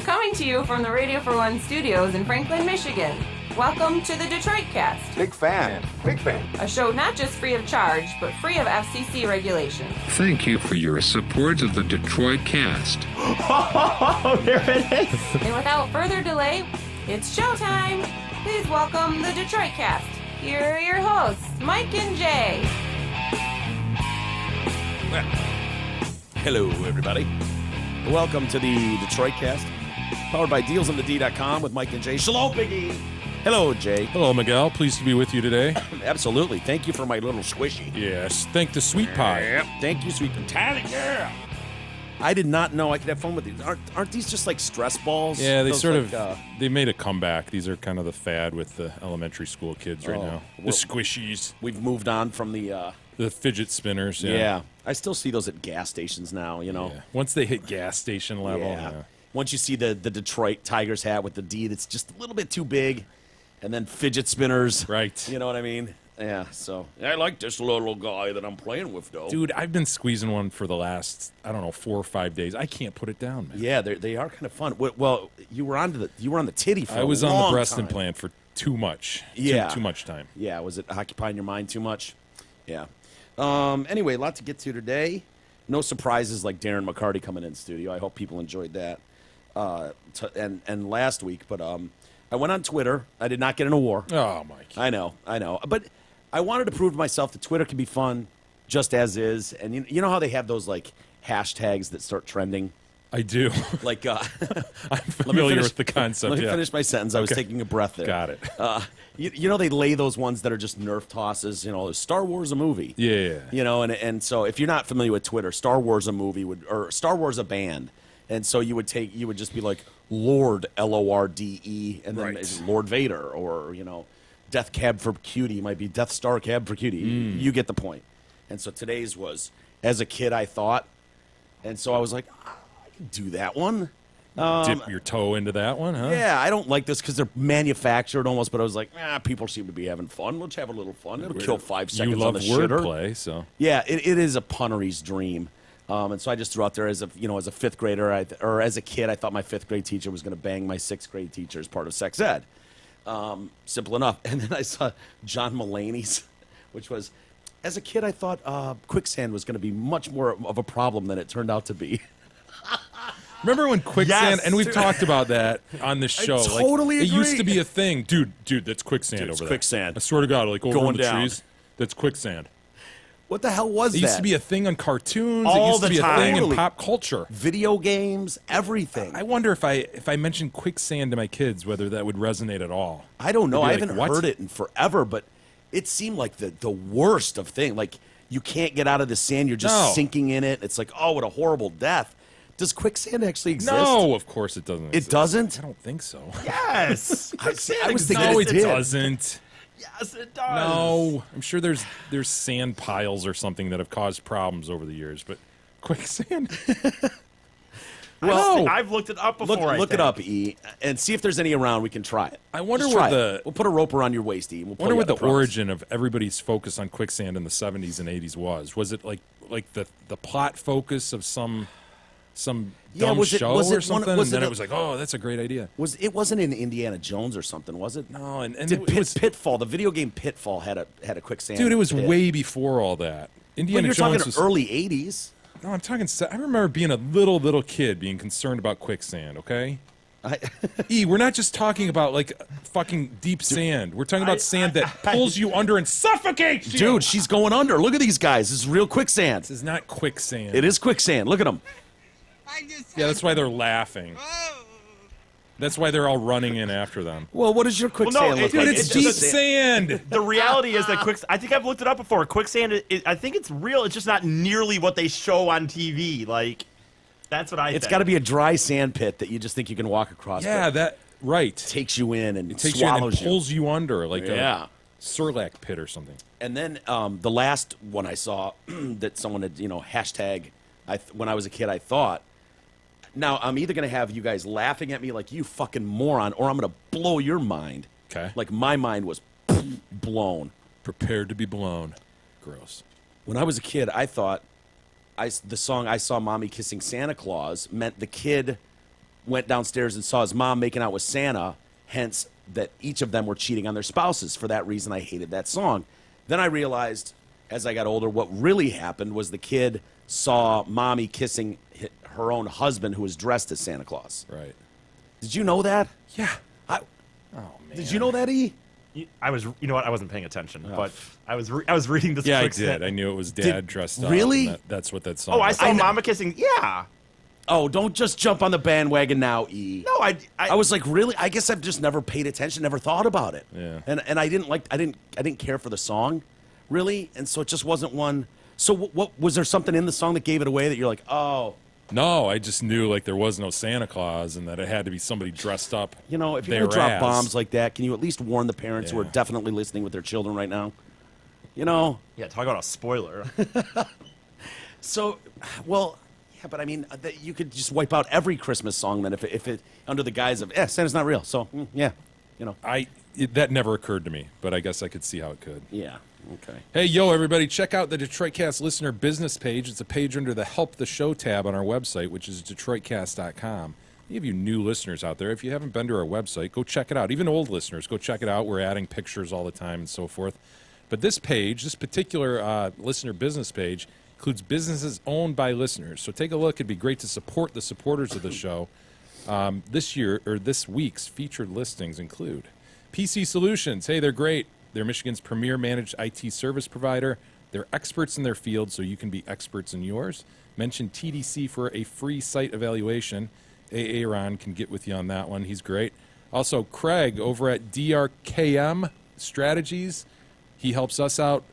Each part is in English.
Coming to you from the Radio for One studios in Franklin, Michigan. Welcome to the Detroit Cast. Big fan. Big fan. A show not just free of charge, but free of FCC regulations. Thank you for your support of the Detroit Cast. Oh, there it is. And without further delay, it's showtime. Please welcome the Detroit Cast. Here are your hosts, Mike and Jay. Hello, everybody. Welcome to the Detroit Cast, powered by DealsOnTheD.com with Mike and Jay. Shalom, Biggie. Hello, Jay. Hello, Miguel. Pleased to be with you today. Absolutely. Thank you for my little squishy. Yes. Thank the sweet pie. Yep. Thank you, sweet potato girl. I did not know I could have fun with these. Aren't these just like stress balls? Yeah, they Those sort like, of they made a comeback. These are kind of the fad with the elementary school kids right now. The well, squishies, We've moved on from the. the fidget spinners. Yeah. I still see those at gas stations now. You know. Yeah. Once they hit gas station level. Yeah. Once you see the Detroit Tigers hat with the D that's just a little bit too big, and then fidget spinners. Right. You know what I mean? Yeah, so I like this little guy that I'm playing with, though. Dude, I've been squeezing one for the last 4 or 5 days. I can't put it down, man. Yeah, they are kind of fun. Well, you were on the titty for I was a on long the breast time. implant for too much. Yeah. Too much time. Yeah, was it occupying your mind too much? Yeah. Anyway, a lot to get to today. No surprises like Darren McCarty coming in studio. I hope people enjoyed that. And last week, but I went on Twitter. I did not get in a war. Oh, Mike. I know. But I wanted to prove to myself that Twitter can be fun just as is. And you know how they have those like hashtags that start trending? I do. Like, I'm familiar with the concept. Let me yeah. finish my sentence. I was taking a breath there. Got it. You know they lay those ones that are just Nerf tosses. You know, Star Wars a movie. Yeah. You know, and so if you're not familiar with Twitter, Star Wars a movie or Star Wars a band, and so you would just be like Lord LORDE, and then Right. it's Lord Vader, or Death Cab for Cutie might be Death Star Cab for Cutie. You get the point. And so today's was as a kid I thought, and so I was like, I can do that one. Dip your toe into that one, huh? Yeah, I don't like this because they're manufactured almost, but I was like, people seem to be having fun. Let's have a little fun. It'll kill 5 seconds You love on the shitter. wordplay, so. Yeah, it is a punnery's dream. And so I just threw out there as a fifth grader, or as a kid, I thought my 5th grade teacher was going to bang my 6th grade teacher as part of sex ed. Simple enough. And then I saw John Mulaney's, which was, as a kid, I thought quicksand was going to be much more of a problem than it turned out to be. Remember when quicksand, Yes. and we've talked about that on this show. totally It used agree. to be a thing. Dude, that's quicksand Dude, it's over quicksand. there. I swear to God, like over Going in the down. trees, that's quicksand. What the hell was It that? used to be a thing on cartoons. All it used the to be time. a thing in Totally. pop culture. Video games, everything. I wonder if I mentioned quicksand to my kids, whether that would resonate at all. I don't know. They'd I be like, haven't "What?" heard it in forever, but it seemed like the worst of thing. Like, you can't get out of the sand. You're just No. sinking in it. It's like, oh, what a horrible death. Does quicksand actually exist? No, of course it doesn't. It exist. doesn't? I don't think so. Yes. I was thinking No, it it did. doesn't. Yes, it does. No, I'm sure there's sand piles or something that have caused problems over the years, but quicksand. Well, I've looked it up before. look it up, E, and see if there's any around. We can try it. I wonder Just what try the- it. We'll put a rope around your waist, E. And we'll pull I wonder you what out, the I promise. origin of everybody's focus on quicksand in the 70s and 80s was. Was it like the plot focus of some Yeah, dumb was it- show was or it one- something? was And then it it a- was like, oh, that's a great idea. It wasn't in Indiana Jones or something, was it? No, and Did it was, Pitfall, the video game Pitfall, had a quicksand? dude, it was pit. way before all that. But Indiana you're Jones talking was early '80s. No, I'm talking. I remember being a little kid being concerned about quicksand. Okay. We're not just talking about like fucking deep sand. We're talking about sand that pulls you under and suffocates you. Dude, she's going under. Look at these guys. This is real quicksand. This is not quicksand. It is quicksand. Look at them. Yeah, that's why they're laughing. That's why they're all running in after them. Well, what does your quicksand look it- like? Dude, it's it's deep just sand. The reality is that I think I've looked it up before. Quicksand, I think it's real. It's just not nearly what they show on TV. Like, that's what I It's think. got to be a dry sand pit that you just think you can walk across. Yeah, but that right. takes you in and Takes you in and swallows you. pulls you under like Yeah. a Sarlacc pit or something. And then the last one I saw that someone had, hashtag, when I was a kid, I thought, now I'm either going to have you guys laughing at me like, you fucking moron, or I'm going to blow your mind. Okay. Like my mind was blown. Prepared to be blown. Gross. When I was a kid, I thought the song I Saw Mommy Kissing Santa Claus meant the kid went downstairs and saw his mom making out with Santa, hence that each of them were cheating on their spouses. For that reason, I hated that song. Then I realized, as I got older, what really happened was the kid saw mommy kissing her own husband who was dressed as Santa Claus. Right. Did you know that? Yeah. I, Oh man. did you know that, E? I was, you know what? I wasn't paying attention, but I was reading this. Yeah, I quick did. sent- I knew it was Dad dressed up. really? and that's what that song. Oh, I was. saw Mama kissing. Yeah. Oh, don't just jump on the bandwagon now, E. No, I was like, really? I guess I've just never paid attention, never thought about it. Yeah. And I didn't care for the song, really, and so it just wasn't one. So what was there something in the song that gave it away that you're like, oh, No, I just knew like there was no Santa Claus and that it had to be somebody dressed up. you know, if you're their gonna drop ass. bombs like that, can you at least warn the parents who are Yeah. definitely listening with their children right now? You know. Yeah, talk about a spoiler. So, well, yeah, but I mean, you could just wipe out every Christmas song then if it under the guise of, Santa's not real. So, yeah, you know. That never occurred to me, but I guess I could see how it could. Yeah. Okay. Hey, yo, everybody, check out the DetroitCast listener business page. It's a page under the Help the Show tab on our website, which is DetroitCast.com. Any of you new listeners out there, if you haven't been to our website, go check it out. Even old listeners, go check it out. We're adding pictures all the time and so forth. But this page, this particular listener business page, includes businesses owned by listeners. So take a look. It'd be great to support the supporters of the show. This week's featured listings include PC Solutions. Hey, they're great. They're Michigan's premier managed IT service provider. They're experts in their field, so you can be experts in yours. Mention TDC for a free site evaluation. Aaron can get with you on that one. He's great. Also, Craig over at DRKM Strategies. He helps us out.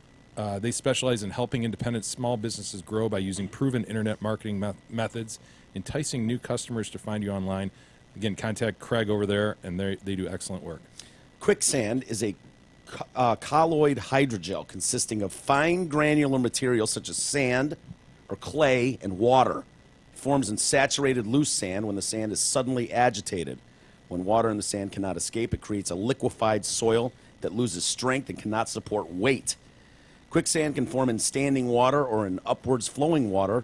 They specialize in helping independent small businesses grow by using proven internet marketing methods, enticing new customers to find you online. Again, contact Craig over there, and they do excellent work. Quicksand is a colloid hydrogel consisting of fine granular materials such as sand or clay and water. It forms in saturated loose sand when the sand is suddenly agitated. When water and the sand cannot escape, it creates a liquefied soil that loses strength and cannot support weight. Quicksand can form in standing water or in upwards flowing water.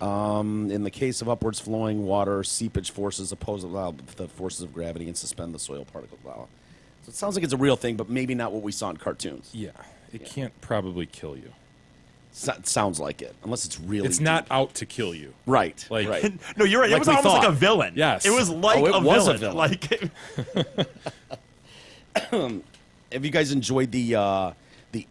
In the case of upwards flowing water, seepage forces oppose the forces of gravity and suspend the soil particles. So it sounds like it's a real thing, but maybe not what we saw in cartoons. Yeah, it can't probably kill you. Sounds like it, unless it's really. It's not out to kill you. right. Like- right. No, you're right. Like It was we almost like thought. a villain. Yes. It was like Oh, it a was a villain. villain. Like, Have you guys enjoyed the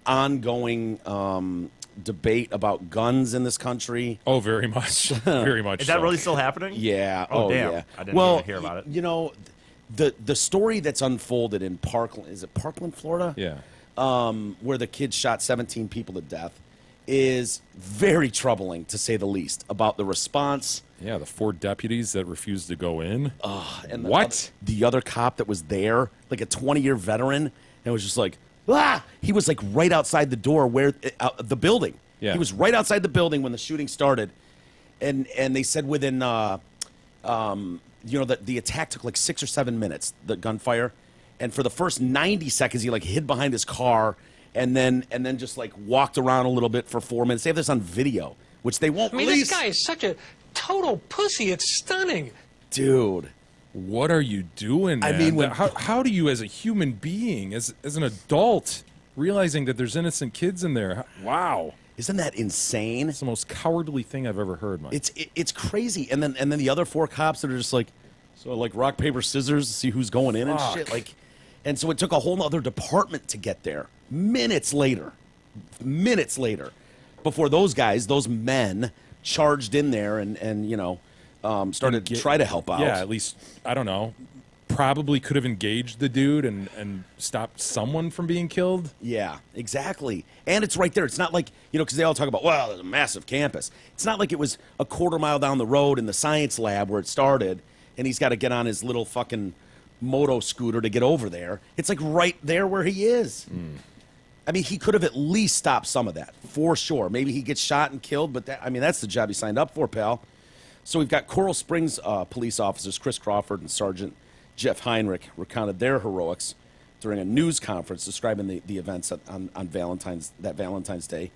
ongoing debate about guns in this country? Oh, very much. Very much. is that so. really still happening? Yeah. Oh, damn. yeah. I didn't well, even hear about it. You know, the story that's unfolded in Parkland, is it Parkland, Florida? Yeah. Where the kid shot 17 people to death, is very troubling, to say the least, about the response. Yeah, the 4 deputies that refused to go in. And What? The other cop that was there, like a 20-year veteran, and was just like, ah! He was like right outside the door where the building. Yeah. He was right outside the building when the shooting started, and they said within the attack took like 6 or 7 minutes, the gunfire, and for the first 90 seconds he like hid behind his car, and then just like walked around a little bit for 4 minutes. They have this on video, which they won't I mean, release. this guy is such a total pussy. It's stunning. Dude. What are you doing, man? I mean, when- how do you, as a human being, as an adult, realizing that there's innocent kids in there? Wow. Isn't that insane? It's the most cowardly thing I've ever heard, Mike. It's crazy. And then the other 4 cops that are just like, so like rock, paper, scissors to see who's going in and Fuck. shit. Like, and so it took a whole other department to get there. Minutes later, before those men charged in there and started to try to help out. Yeah, at least, I don't know, probably could have engaged the dude and stopped someone from being killed. Yeah, exactly. And it's right there. It's not like, because they all talk about, well, there's a massive campus. It's not like it was a quarter mile down the road in the science lab where it started, and he's got to get on his little fucking moto scooter to get over there. It's like right there where he is. I mean, he could have at least stopped some of that, for sure. Maybe he gets shot and killed, but that's the job he signed up for, pal. So we've got Coral Springs police officers Chris Crawford and Sergeant Jeff Heinrich recounted their heroics during a news conference describing the events on Valentine's Day.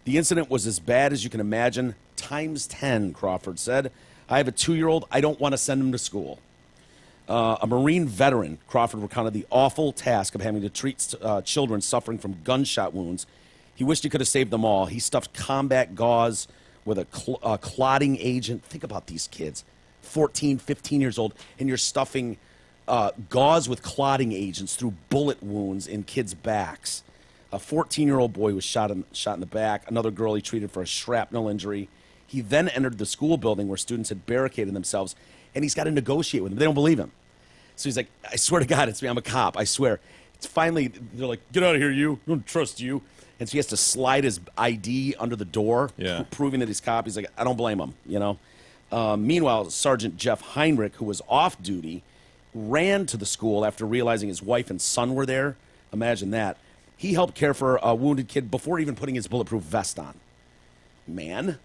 The incident was as bad as you can imagine, times 10, Crawford said. I have a 2-year-old. I don't want to send him to school. A Marine veteran, Crawford, recounted the awful task of having to treat children suffering from gunshot wounds. He wished he could have saved them all. He stuffed combat gauze with a clotting agent. Think about these kids, 14, 15 years old, and you're stuffing gauze with clotting agents through bullet wounds in kids' backs. A 14-year-old boy was shot in the back. Another girl he treated for a shrapnel injury. He then entered the school building where students had barricaded themselves, and he's got to negotiate with them. They don't believe him. So he's like, I swear to God, it's me. I'm a cop. I swear. It's finally, they're like, get out of here, you. I don't trust you. And so he has to slide his ID under the door, proving that he's a cop. He's like, I don't blame him, you know. Meanwhile, Sergeant Jeff Heinrich, who was off duty, ran to the school after realizing his wife and son were there. Imagine that. He helped care for a wounded kid before even putting his bulletproof vest on. Man.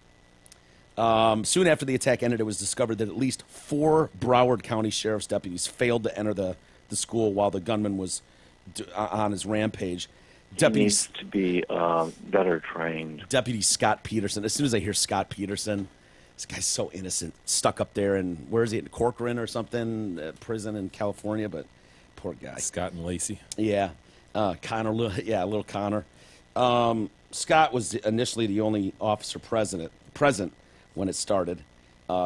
Soon after the attack ended, it was discovered that at least 4 Broward County Sheriff's deputies failed to enter the school while the gunman was on his rampage. He needs to be better trained. Deputy Scott Peterson. As soon as I hear Scott Peterson, this guy's so innocent. Stuck up there in, where is he, in Corcoran or something, prison in California, but poor guy. Scott and Lacey. Yeah. Connor, little Connor. Scott was initially the only officer present when it started.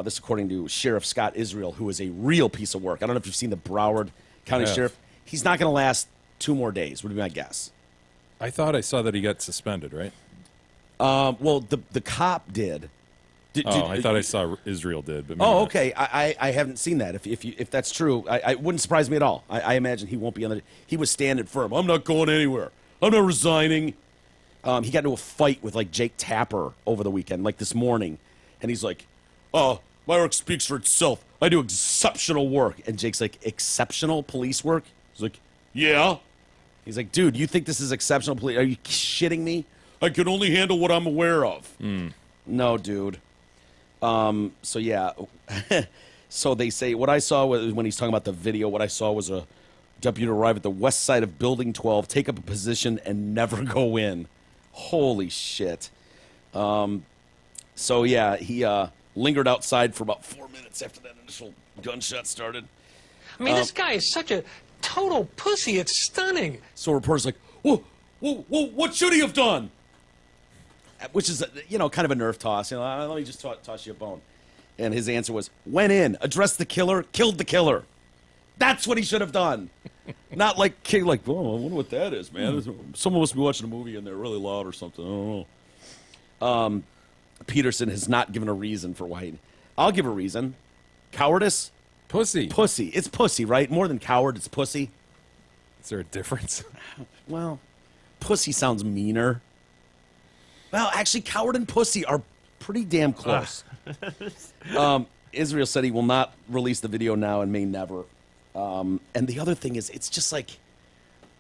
This according to Sheriff Scott Israel, who is a real piece of work. I don't know if you've seen the Broward County Sheriff. He's not going to last 2 more days, would be my guess. I thought I saw that he got suspended, right? Well, the cop did. I thought I saw Israel did. But maybe oh, not. okay. I haven't seen that. If that's true, I wouldn't surprise me at all. I imagine he won't be on the. He was standing firm. I'm not going anywhere. I'm not resigning. He got into a fight with like Jake Tapper over the weekend, like this morning, and he's like, "Oh, my work speaks for itself. I do exceptional work." And Jake's like, "Exceptional police work?" He's like, "Yeah." He's like, "Dude, you think this is exceptional police? Are you shitting me? I can only handle what I'm aware of." No, dude. So yeah, so they say what I saw was, when he's talking about the video, what I saw was a deputy arrive at the west side of Building 12, take up a position, and never go in. Holy shit. So yeah, he lingered outside for about 4 minutes after that initial gunshot started. I mean, this guy is such a total pussy. It's stunning. So a reporter's like, whoa, what should he have done? Which is, kind of a nerve toss. Let me just toss you a bone. And his answer was, went in, addressed the killer, killed the killer. That's what he should have done. Not like, oh, I wonder what that is, man. Someone must be watching a movie and they're really loud or something. I don't know. Peterson has not given a reason for why. I'll give a reason. Cowardice? Pussy. Pussy. It's pussy, right? More than coward, it's pussy. Is there a difference? Well, pussy sounds meaner. Well, actually, coward and pussy are pretty damn close. Israel said he will not release the video now and may never. And the other thing is, it's just like,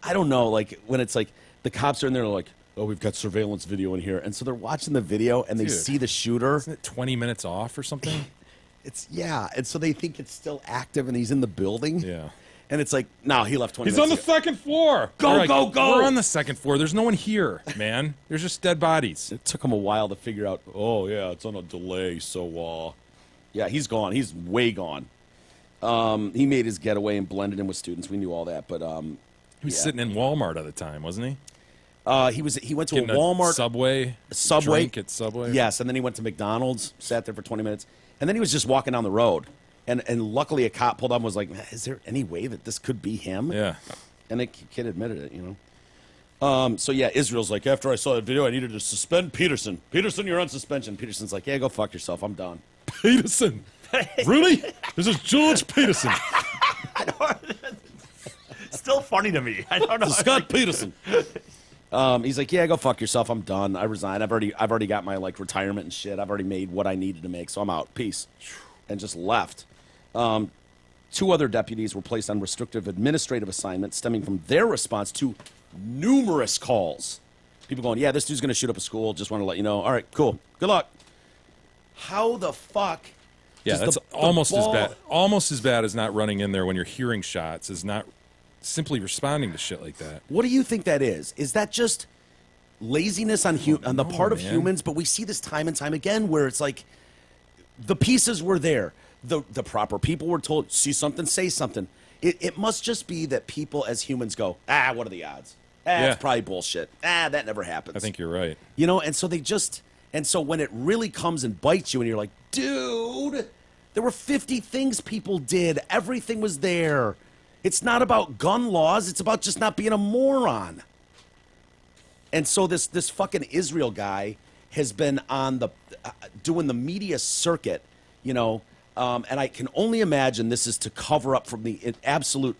I don't know, like when it's like the cops are in there like, oh, we've got surveillance video in here. And so they're watching the video and they see the shooter. Isn't it 20 minutes off or something? And so they think it's still active and he's in the building. Yeah. And it's like, no, he left 20 He's minutes on the second floor. Go. We're on the second floor. There's no one here, man. There's just dead bodies. It took him a while to figure out, oh, yeah, it's on a delay, so, yeah, he's gone. He's way gone. He made his getaway and blended in with students. We knew all that, but he was sitting in Walmart at the time, wasn't he? He went to Getting a Walmart. Subway. Drink at Subway. Yes, and then he went to McDonald's, sat there for 20 minutes, and then he was just walking down the road. And luckily a cop pulled up and was like, is there any way that this could be him? Yeah. And the kid admitted it, So, yeah, Israel's like, after I saw that video, I needed to suspend Peterson. Peterson, you're on suspension. Peterson's like, yeah, go fuck yourself. I'm done. Peterson? Really? This is George Peterson. Still funny to me. I don't know. Scott Peterson. He's like, yeah, go fuck yourself. I'm done. I resign. I've already got my retirement and shit. I've already made what I needed to make, so I'm out. Peace. And just left. 2 other deputies were placed on restrictive administrative assignments stemming from their response to numerous calls. People going, yeah, this dude's going to shoot up a school. Just want to let you know. All right, cool. Good luck. How the fuck? Yeah, that's almost as bad. Almost as bad as not running in there when you're hearing shots, is not simply responding to shit like that. What do you think that is? Is that just laziness on the part of humans? But we see this time and time again where it's like the pieces were there. The proper people were told, see something, say something. It must just be that people as humans go, what are the odds? It's probably bullshit. That never happens. I think you're right. You know, and so when it really comes and bites you and you're like, dude, there were 50 things people did. Everything was there. It's not about gun laws. It's about just not being a moron. And so this fucking Israel guy has been on doing the media circuit, you know, and I can only imagine this is to cover up from the absolute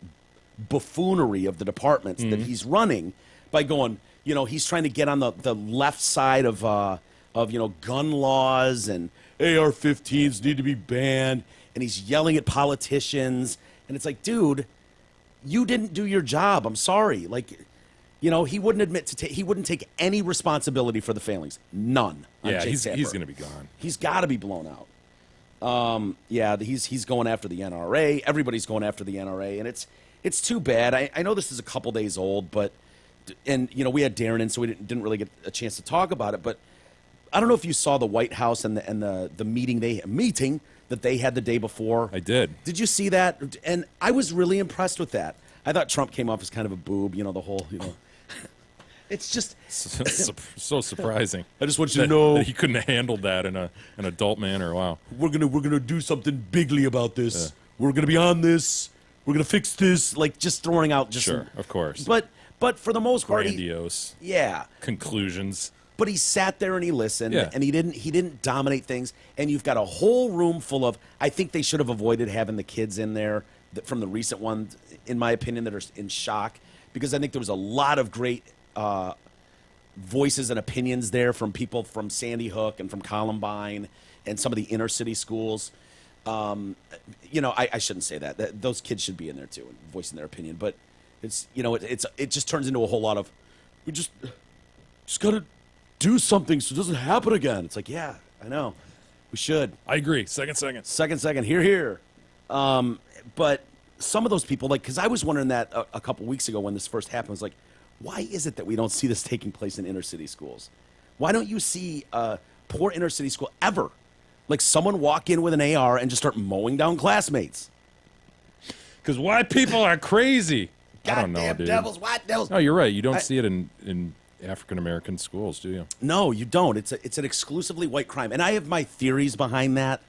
buffoonery of the departments that he's running by going, you know, he's trying to get on the left side of you know, gun laws and AR-15s need to be banned, and he's yelling at politicians, and it's like, dude, you didn't do your job. I'm sorry. Like, you know, he wouldn't admit he wouldn't take any responsibility for the failings. None. Yeah, he's going to be gone. He's got to be blown out. He's going after the NRA. Everybody's going after the NRA, and it's too bad. I know this is a couple days old, and you know, we had Darren in, so we didn't really get a chance to talk about it. But I don't know if you saw the White House and the meeting that they had the day before. I did. Did you see that? And I was really impressed with that. I thought Trump came off as kind of a boob. You know, the whole, you know. It's just so surprising. I just want you to know that he couldn't have handled that in an adult manner. Wow. We're gonna do something bigly about this. Yeah. We're gonna be on this. We're gonna fix this. Like, just throwing out of course. But for the most part, grandiose. Conclusions. But he sat there and he listened, yeah. and he didn't dominate things. And you've got a whole room full of. I think they should have avoided having the kids in there from the recent ones, in my opinion, that are in shock, because I think there was a lot of great voices and opinions there from people from Sandy Hook and from Columbine and some of the inner city schools. You know, I shouldn't say that. Those kids should be in there too and voicing their opinion. But it's, you know, it just turns into a whole lot of, we just gotta do something so it doesn't happen again. It's like, yeah, I know, we should. I agree. Second. Here. But some of those people, like, because I was wondering that a couple weeks ago when this first happened, I was like, why is it that we don't see this taking place in inner city schools? Why don't you see a poor inner city school ever? Like, someone walk in with an AR and just start mowing down classmates. Because white people are crazy. I don't know, Goddamn dude. devils, white devils. No, you're right. You don't see it in African-American schools, do you? No, you don't. It's an exclusively white crime. And I have my theories behind that.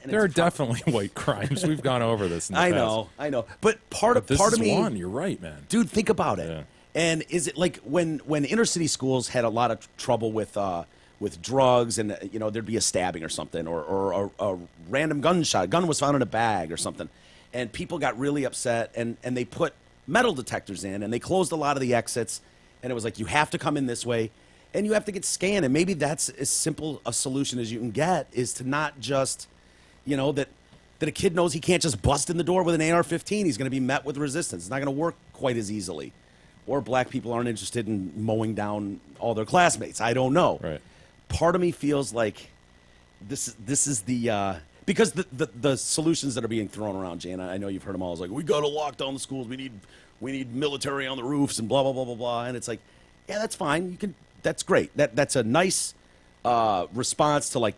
There are definitely white crimes. We've gone over this in the past. I know. But part of me, one. You're right, man. Dude, think about it. Yeah. And is it like when inner city schools had a lot of trouble with drugs, and you know, there'd be a stabbing or something, or a random gun was found in a bag or something, and people got really upset, and they put metal detectors in, and they closed a lot of the exits, and it was like, you have to come in this way, and you have to get scanned, and maybe that's as simple a solution as you can get, is to not just, you know, that a kid knows he can't just bust in the door with an AR-15. He's going to be met with resistance. It's not going to work quite as easily. Or black people aren't interested in mowing down all their classmates. I don't know. Right. Part of me feels like this is the because the solutions that are being thrown around, Jana, I know you've heard them all. It's like, we got to lock down the schools. We need military on the roofs and blah blah blah blah blah. And it's like, yeah, that's fine. That's great. That's a nice response to, like,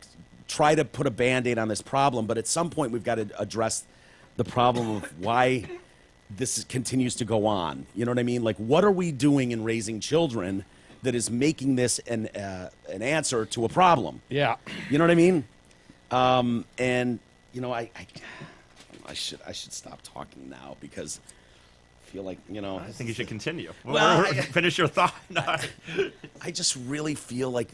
try to put a Band-Aid on this problem. But at some point, we've got to address the problem of why this continues to go on. You know what I mean? Like, what are we doing in raising children that is making this an answer to a problem? Yeah. You know what I mean? And you know, I should stop talking now because I feel like, you know, I think you should continue. Well, Finish your thought. No. I just really feel like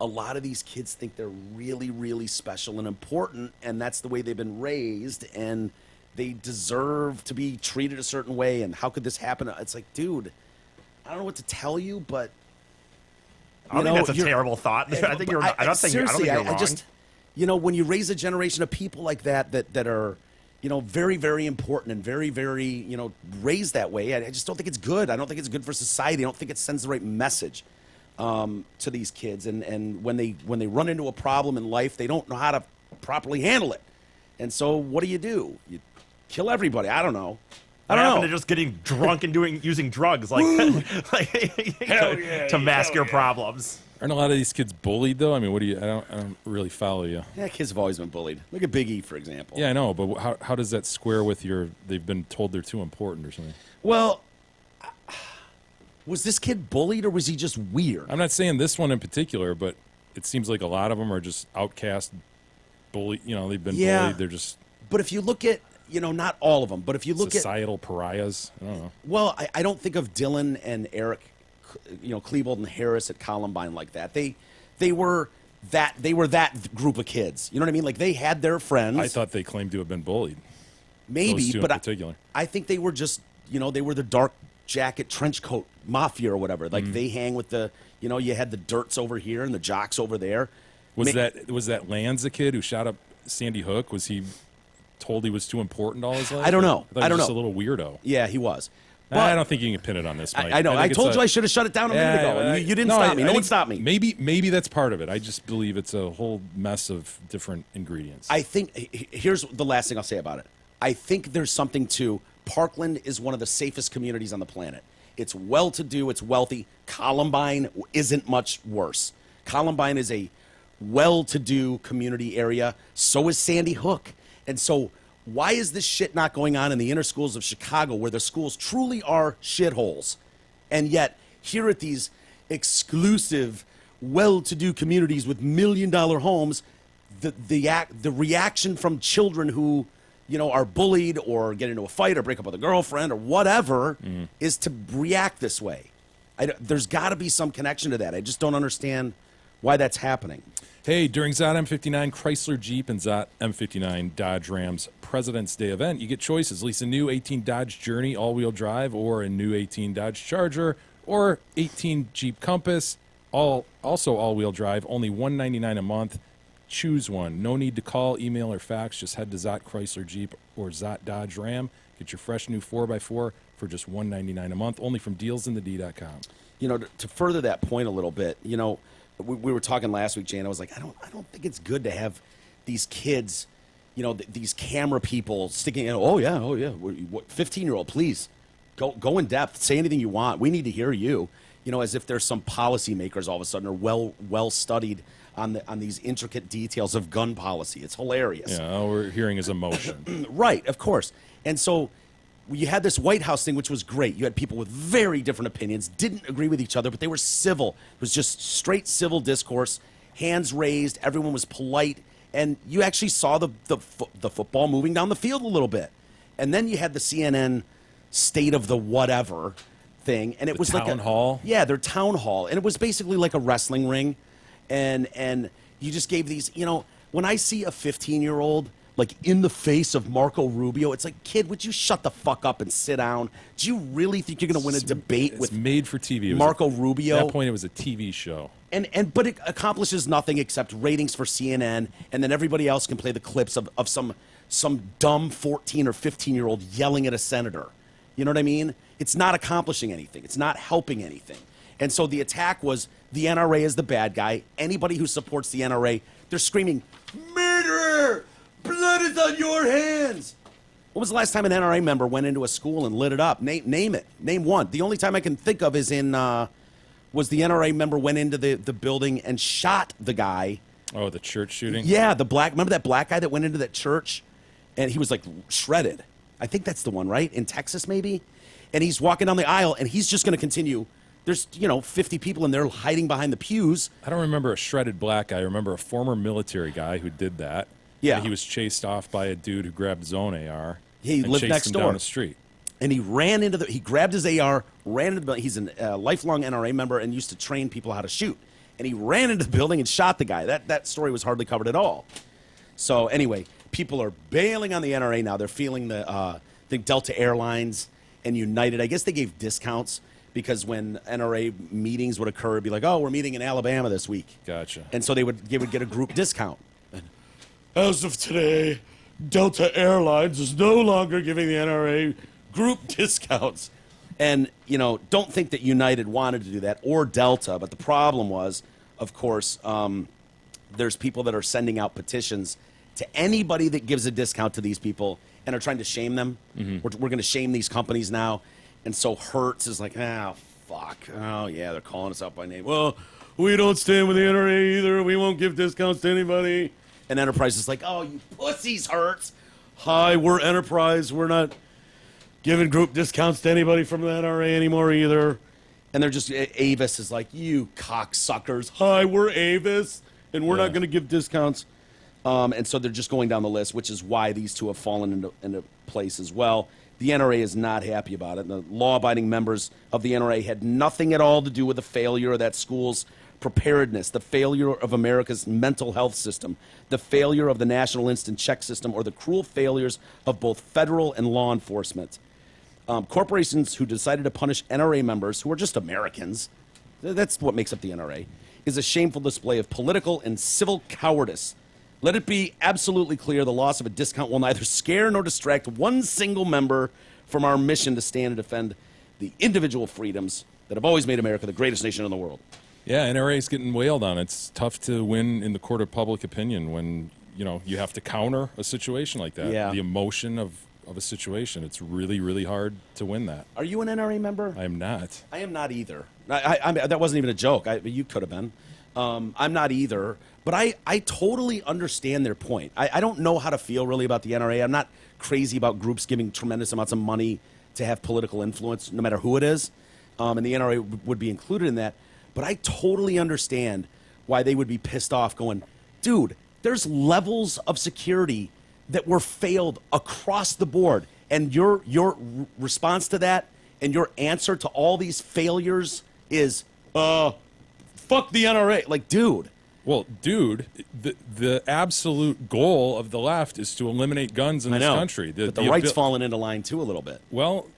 a lot of these kids think they're really, really special and important, and that's the way they've been raised, and they deserve to be treated a certain way. And how could this happen? It's like, dude, I don't know what to tell you, but I don't think that's a terrible thought. I think you're. I don't think you're wrong. I just, you know, when you raise a generation of people like that are, you know, very, very important and very, very, you know, raised that way, I just don't think it's good. I don't think it's good for society. I don't think it sends the right message to these kids. And when they run into a problem in life, they don't know how to properly handle it. And so what do? You kill everybody. I don't know. I don't know. They're just getting drunk and using drugs to mask your problems. Aren't a lot of these kids bullied though? I mean, what do you? I don't really follow you. Yeah, kids have always been bullied. Look at Big E, for example. Yeah, I know, but how does that square with your? They've been told they're too important or something. Well, was this kid bullied or was he just weird? I'm not saying this one in particular, but it seems like a lot of them are just outcast, bully. You know, they've been bullied. They're just. But if you look at, not all of them, but if you look societal pariahs. I don't know. Well, I don't think of Dylan and Eric, Klebold and Harris at Columbine like that. They were that group of kids. You know what I mean? Like they had their friends. I thought they claimed to have been bullied. Maybe, Those two but in particular. I think they were just, they were the dark jacket trench coat mafia or whatever. Like they hang with the, you had the dirts over here and the jocks over there. Was that Lanza kid who shot up Sandy Hook? Was he told he was too important all his life? I don't know. I don't know. Just a little weirdo. Yeah, he was. But I don't think you can pin it on this, Mike. I know. I told you I should have shut it down a minute ago. And you didn't stop me. No one stopped me. Maybe that's part of it. I just believe it's a whole mess of different ingredients. I think here's the last thing I'll say about it. I think there's something to Parkland is one of the safest communities on the planet. It's well-to-do. It's wealthy. Columbine isn't much worse. Columbine is a well-to-do community area. So is Sandy Hook. And so why is this shit not going on in the inner schools of Chicago where the schools truly are shitholes? And yet, here at these exclusive, well-to-do communities with million-dollar homes, the reaction from children who, are bullied or get into a fight or break up with a girlfriend or whatever is to react this way. There's got to be some connection to that. I just don't understand why that's happening. Hey, during Zot M59 Chrysler Jeep and Zot M59 Dodge Ram's President's Day event, you get choices. Lease a new 18 Dodge Journey all-wheel drive or a new 18 Dodge Charger or 18 Jeep Compass, also all-wheel drive, only $199 a month. Choose one. No need to call, email, or fax. Just head to Zot Chrysler Jeep or Zot Dodge Ram. Get your fresh new 4x4 for just $199 a month, only from dealsinthed.com. To further that point a little bit, we were talking last week, Jan. I was like, I don't think it's good to have these kids, these camera people sticking in. Oh yeah. 15-year-old, please go in depth. Say anything you want. We need to hear you. As if there's some policymakers all of a sudden are well studied on these intricate details of gun policy. It's hilarious. Yeah, all we're hearing is emotion. Right, of course. And so you had this White House thing, which was great. You had people with very different opinions, didn't agree with each other, but they were civil. It was just straight civil discourse, hands raised, everyone was polite, and you actually saw the football moving down the field a little bit. And then you had the CNN state of the whatever thing, and it was like town hall. Yeah, their town hall, and it was basically like a wrestling ring, and you just gave these. When I see a 15-year-old like in the face of Marco Rubio, it's like, kid, would you shut the fuck up and sit down? Do you really think you're going to win a debate with made for TV? Marco Rubio? At that point, it was a TV show. But it accomplishes nothing except ratings for CNN, and then everybody else can play the clips of some dumb 14 or 15-year-old yelling at a senator. You know what I mean? It's not accomplishing anything. It's not helping anything. And so the attack was the NRA is the bad guy. Anybody who supports the NRA, they're screaming, murderer! Blood is on your hands! When was the last time an NRA member went into a school and lit it up? Name it. Name one. The only time I can think of is was the NRA member went into the building and shot the guy. Oh, the church shooting? Yeah, remember that black guy that went into that church? And he was like shredded. I think that's the one, right? In Texas, maybe? And he's walking down the aisle, and he's just going to continue. There's, 50 people in there hiding behind the pews. I don't remember a shredded black guy. I remember a former military guy who did that. Yeah. He was chased off by a dude who grabbed his own AR. He and lived chased next him door. down the street. And he he grabbed his AR, ran into the building. He's a lifelong NRA member and used to train people how to shoot. And he ran into the building and shot the guy. That story was hardly covered at all. So anyway, people are bailing on the NRA now. They're feeling the Delta Airlines and United. I guess they gave discounts because when NRA meetings would occur, it'd be like, oh, we're meeting in Alabama this week. Gotcha. And so they would get a group discount. And as of today, Delta Airlines is no longer giving the NRA group discounts. And, don't think that United wanted to do that or Delta. But the problem was, of course, there's people that are sending out petitions to anybody that gives a discount to these people and are trying to shame them. Mm-hmm. We're going to shame these companies now. And so Hertz is like, fuck. Oh, yeah, they're calling us out by name. Well, we don't stand with the NRA either. We won't give discounts to anybody. And Enterprise is like, oh, you pussies hurts. Hi, we're Enterprise. We're not giving group discounts to anybody from the NRA anymore either. And they're just, Avis is like, you cocksuckers. Hi, we're Avis, and we're not going to give discounts. And so they're just going down the list, which is why these two have fallen into place as well. The NRA is not happy about it. The law-abiding members of the NRA had nothing at all to do with the failure of that school's preparedness, the failure of America's mental health system, the failure of the National Instant Check system, or the cruel failures of both federal and law enforcement. Corporations who decided to punish NRA members, who are just Americans, that's what makes up the NRA, is a shameful display of political and civil cowardice. Let it be absolutely clear the loss of a discount will neither scare nor distract one single member from our mission to stand and defend the individual freedoms that have always made America the greatest nation in the world. Yeah, NRA is getting wailed on. It's tough to win in the court of public opinion when, you have to counter a situation like that. Yeah. The emotion of a situation. It's really, really hard to win that. Are you an NRA member? I am not. I am not either. I that wasn't even a joke. You could have been. I'm not either. But I totally understand their point. I don't know how to feel really about the NRA. I'm not crazy about groups giving tremendous amounts of money to have political influence, no matter who it is. And the NRA would be included in that. But I totally understand why they would be pissed off going, dude, there's levels of security that were failed across the board. And your response to that and your answer to all these failures is, fuck the NRA. Like, dude. Well, dude, the absolute goal of the left is to eliminate guns in this country. But the right's fallen into line, too, a little bit. Well,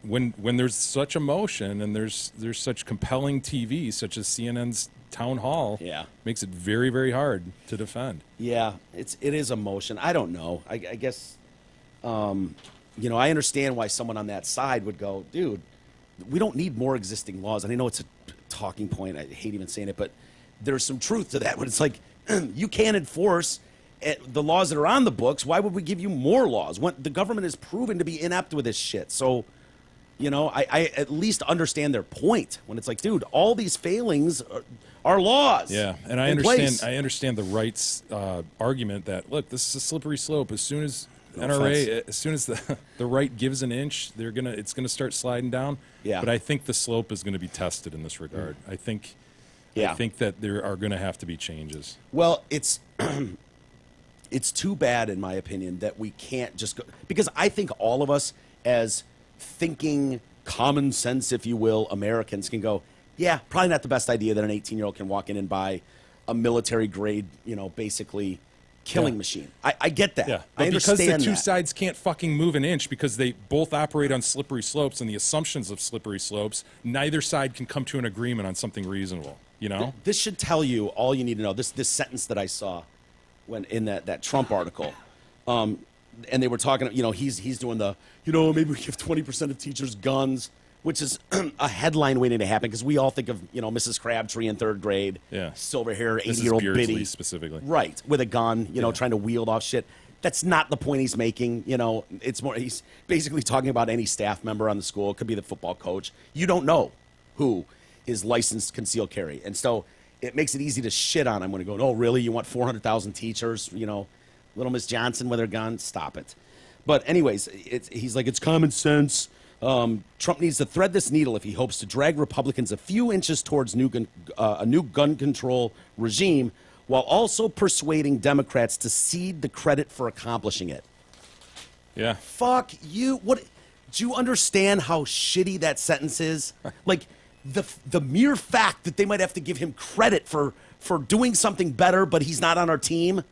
when there's such emotion and there's such compelling TV, such as CNN's Town Hall, makes it very, very hard to defend. Yeah, it is emotion. I don't know. I guess, I understand why someone on that side would go, dude, we don't need more existing laws. And I know it's a talking point. I hate even saying it, but there's some truth to that. When it's like, you can't enforce the laws that are on the books. Why would we give you more laws? When the government is proven to be inept with this shit. So, I at least understand their point when it's like, dude, all these failings are laws. Yeah, and I understand the right's argument that, look, this is a slippery slope. As soon as as soon as the right gives an inch, it's gonna start sliding down. Yeah. But I think the slope is going to be tested in this regard. I think that there are going to have to be changes. Well, it's too bad, in my opinion, that we can't just go, because I think all of us as thinking, common sense, if you will, Americans can go, yeah, probably not the best idea that an 18-year-old can walk in and buy a military-grade, basically killing machine. I get that. Yeah, I understand because the two that. sides can't fucking move an inch because they both operate on slippery slopes and the assumptions of slippery slopes, neither side can come to an agreement on something reasonable, This should tell you all you need to know. This sentence that I saw when in that Trump article, and they were talking, he's doing the, maybe we give 20% of teachers guns, which is a headline waiting to happen because we all think of, Mrs. Crabtree in third grade, silver hair, 80-year-old biddy, specifically, right, with a gun, trying to wield off shit. That's not the point he's making. It's more, he's basically talking about any staff member on the school. It could be the football coach. You don't know who is licensed concealed carry, and so it makes it easy to shit on him when you go, oh, really? You want 400,000 teachers? Little Miss Johnson with her gun? Stop it. But anyways, he's like, it's common sense. Trump needs to thread this needle if he hopes to drag Republicans a few inches towards a new gun control regime, while also persuading Democrats to cede the credit for accomplishing it. Yeah. Fuck you. What? Do you understand how shitty that sentence is? Like, the mere fact that they might have to give him credit for doing something better, but he's not on our team,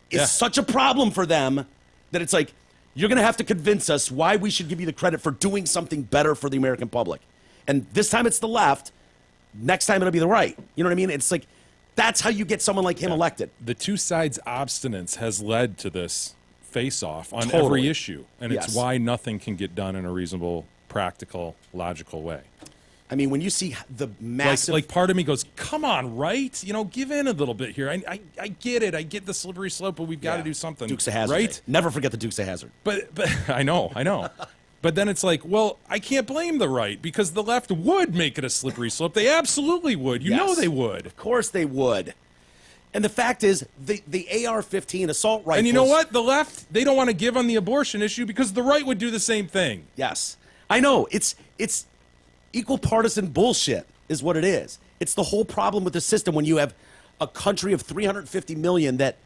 is such a problem for them that it's like, you're going to have to convince us why we should give you the credit for doing something better for the American public. And this time it's the left. Next time it'll be the right. You know what I mean? It's like, that's how you get someone like him elected. The two sides' obstinance has led to this face-off on every issue. And it's why nothing can get done in a reasonable, practical, logical way. I mean, when you see the massive... Like part of me goes, come on, right? Give in a little bit here. I get it. I get the slippery slope, but we've got to do something. Dukes of Hazzard. Right? Day. Never forget the Dukes of Hazzard. But I know. But then it's like, well, I can't blame the right because the left would make it a slippery slope. They absolutely would. You know they would. Of course they would. And the fact is, the AR-15 assault rifles... And you know what? The left, they don't want to give on the abortion issue because the right would do the same thing. Yes. I know. It's equal partisan bullshit is what it is. It's the whole problem with the system when you have a country of 350 million that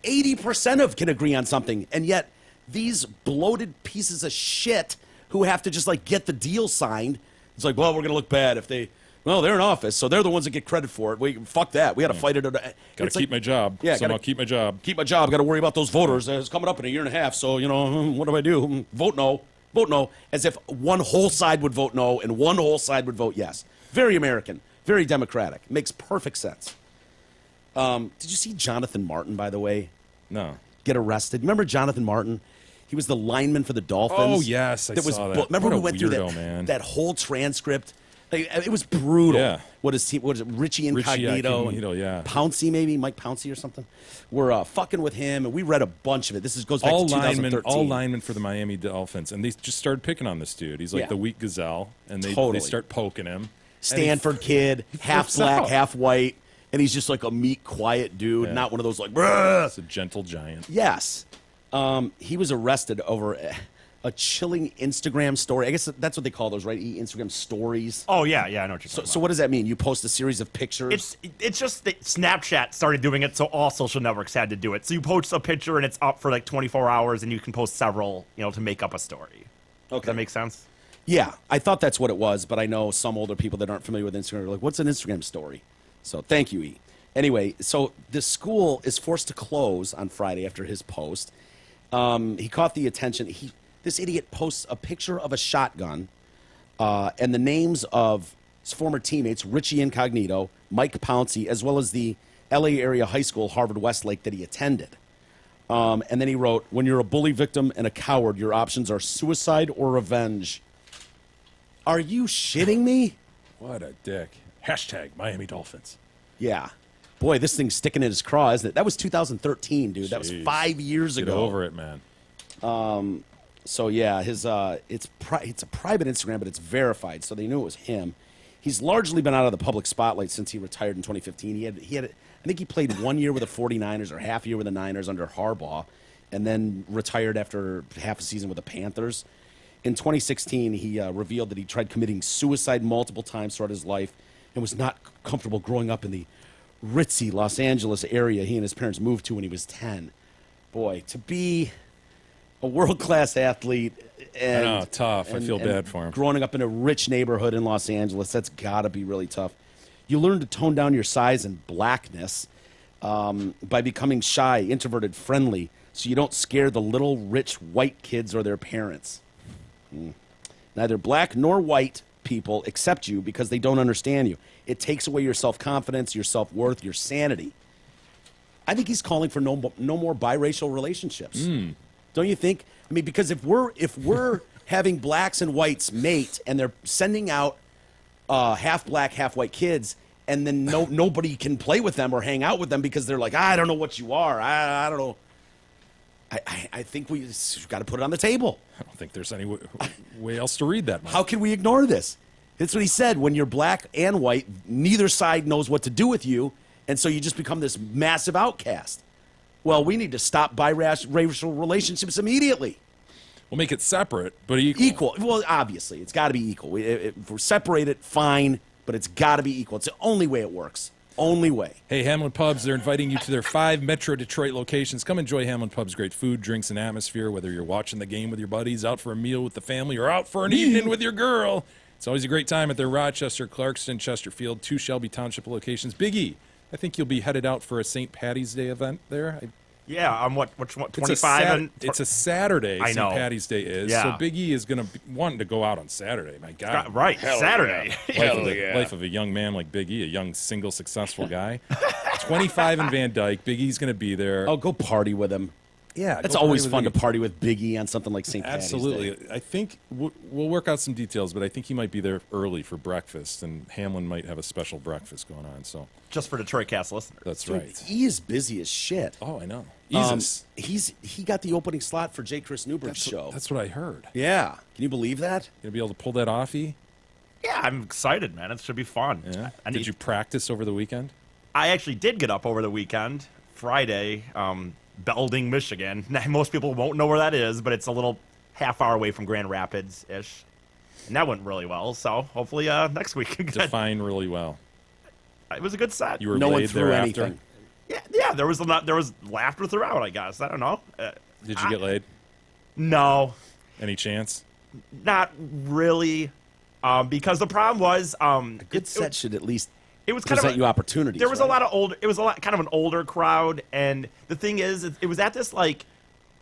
80% of can agree on something, and yet these bloated pieces of shit who have to just like get the deal signed, it's like, well, we're going to look bad if they... Well, they're in office, so they're the ones that get credit for it. Fuck that. We got to fight it. Got to keep my job. Yeah, I'll keep my job. Keep my job. Got to worry about those voters. It's coming up in a year and a half, so, what do I do? Vote no. Vote no. As if one whole side would vote no and one whole side would vote yes. Very American. Very democratic. Makes perfect sense. Did you see Jonathan Martin, by the way? No. Get arrested. Remember Jonathan Martin? He was the lineman for the Dolphins. Oh, yes, I saw that. Remember What we a went through weirdo, that whole transcript? It was brutal. Yeah. What is it? Richie Incognito? Yeah. Pouncey, maybe? Mike Pouncey or something? We're fucking with him, and we read a bunch of it. Goes back to 2013. All linemen for the Miami Dolphins, and they just started picking on this dude. He's like the weak gazelle, and they start poking him. Stanford kid, half black, half white, and he's just like a meek, quiet dude, not one of those like, bruh. It's a gentle giant. Yes. He was arrested over a chilling Instagram story. I guess that's what they call those, right? Instagram stories. Oh, yeah, I know what you're talking about. So what does that mean? You post a series of pictures? It's just that Snapchat started doing it, so all social networks had to do it. So you post a picture, and it's up for like 24 hours, and you can post several, to make up a story. Okay. Does that make sense? Yeah, I thought that's what it was, but I know some older people that aren't familiar with Instagram are like, what's an Instagram story? So thank you, E. Anyway, so the school is forced to close on Friday after his post. He caught the attention. This idiot posts a picture of a shotgun and the names of his former teammates, Richie Incognito, Mike Pouncey, as well as the L.A. area high school, Harvard Westlake, that he attended. And then he wrote, when you're a bully victim and a coward, your options are suicide or revenge. Are you shitting me? What a dick. # Miami Dolphins. Yeah. Boy, this thing's sticking in his craw, isn't it? That was 2013, dude. That was 5 years ago. Get over it, man. So yeah, his it's a private Instagram, but it's verified, so they knew it was him. He's largely been out of the public spotlight since he retired in 2015. He had I think he played 1 year with the 49ers or half a year with the Niners under Harbaugh, and then retired after half a season with the Panthers. In 2016, he revealed that he tried committing suicide multiple times throughout his life and was not comfortable growing up in the ritzy Los Angeles area he and his parents moved to when he was 10. Boy, to be a world-class athlete and I know, tough. I feel bad for him. Growing up in a rich neighborhood in Los Angeles, that's got to be really tough. You learn to tone down your size and blackness by becoming shy, introverted, friendly, so you don't scare the little rich white kids or their parents. Neither black nor white people accept you because they don't understand you. It takes away your self-confidence, your self-worth, your sanity. I think he's calling for no more biracial relationships. Don't you think? I mean, because if we're having blacks and whites mate and they're sending out half black, half white kids, and then nobody can play with them or hang out with them because they're like, I don't know what you are. I don't know. I think we've got to put it on the table. I don't think there's any way else to read that, Mike. How can we ignore this? That's what he said. When you're black and white, neither side knows what to do with you, and so you just become this massive outcast. Well, we need to stop biracial relationships immediately. We'll make it separate, but equal. Equal. Well, obviously, it's got to be equal. If we're separated, fine, but it's got to be equal. It's the only way it works. Only way. Hey, Hamlin Pubs, they're inviting you to their 5 Metro Detroit locations. Come enjoy Hamlin Pubs' great food, drinks, and atmosphere, whether you're watching the game with your buddies, out for a meal with the family, or out for an evening with your girl. It's always a great time at their Rochester, Clarkston, Chesterfield, 2 Shelby Township locations. Big E, I think you'll be headed out for a St. Patty's Day event there. Yeah, on which one? 25? It's a Saturday, I know. St. Patty's Day is. Yeah. So Big E is going to be wanting to go out on Saturday. My God. Right, Saturday. Life of a young man like Big E, a young, single, successful guy. 25 in Van Dyke. Big E's going to be there. Oh, go party with him. Yeah, It's go always party fun with to Iggy. party with Biggie on something like St. Patty's Absolutely. Day. I think we'll work out some details, but I think he might be there early for breakfast, and Hamlin might have a special breakfast going on. So Just for Detroit Cast listeners. that's Dude, right. he is busy as shit. Oh, I know. He got the opening slot for J. Chris Newberg's show. That's what I heard. Yeah. Can you believe that? Gonna be able to pull that off, E? Yeah, I'm excited, man. It should be fun. Yeah. I Did you practice over the weekend? I actually did get up over the weekend, Friday, Belding, Michigan. Now, most people won't know where that is, but it's a little half hour away from Grand Rapids-ish. And that went really well, so hopefully next week. Define really well. It was a good set. You were No one laid threw thereafter. anything. Yeah, there was laughter throughout, I guess. I don't know. Did you get laid? No, Any chance? not really. Because the problem was Good set should at least it was kind present of you opportunities. there was right? a lot of old. It was a lot kind of an older crowd, and the thing is, it was at this like.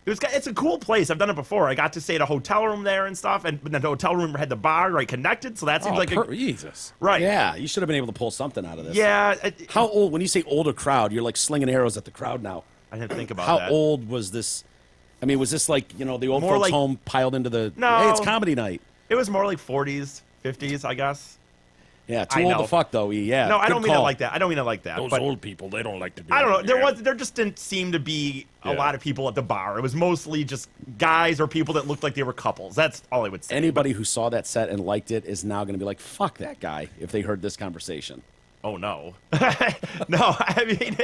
It's a cool place. I've done it before. I got to stay at a hotel room there and stuff, and the hotel room had the bar right connected, so that seems like Jesus. right. Yeah, you should have been able to pull something out of this. Yeah. How old? When you say older crowd, you're like slinging arrows at the crowd now. I didn't think about How that. old was this? I mean, was this like the old More folks' like- home piled into the? No. Hey, it's comedy night. It was more like 40s, 50s, I guess. Yeah, too I old know. to fuck though. Yeah. No, I good don't mean it call. like that. I don't mean it like that. Those but old people, they don't like to do I don't know. that. There just didn't seem to be a Yeah. lot of people at the bar. It was mostly just guys or people that looked like they were couples. That's all I would say. Anybody who saw that set and liked it is now going to be like, "Fuck that guy!" If they heard this conversation. Oh no, no. I mean,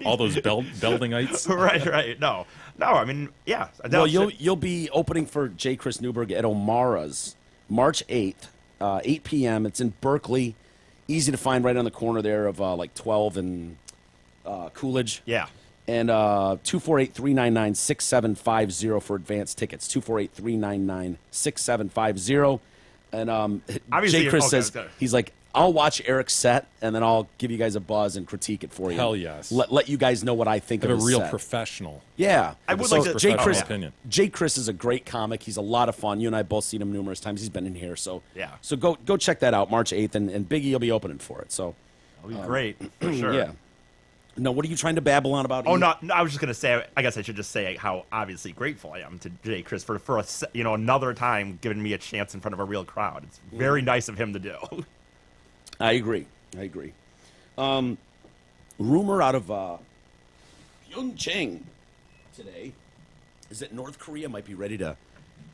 All those Beldingites. right. No. I mean, yeah. Well, you'll be opening for J. Chris Newberg at O'Mara's March 8th, 8 p.m. It's in Berkeley. Easy to find right on the corner there of like 12 and Coolidge. Yeah. And 248-399-6750 for advance tickets. 248-399-6750. And Obviously, Jay Chris okay, says, okay. he's like, I'll watch Eric's set, and then I'll give you guys a buzz and critique it for you. Hell yes. Let you guys know what I think Have of a his real set. professional. Yeah. I would So like to- Jay Professional Chris, opinion. Jay Chris is a great comic. He's a lot of fun. You and I both seen him numerous times. He's been in here. So Yeah. So go check that out, March 8th, and Biggie will be opening for it. So That'd be great for sure. yeah. No, what are you trying to babble on about? Oh E? no, I was just gonna say. I guess I should just say how obviously grateful I am to Jay Chris for another time giving me a chance in front of a real crowd. It's very nice of him to do. I agree. Rumor out of Pyeongchang today is that North Korea might be ready to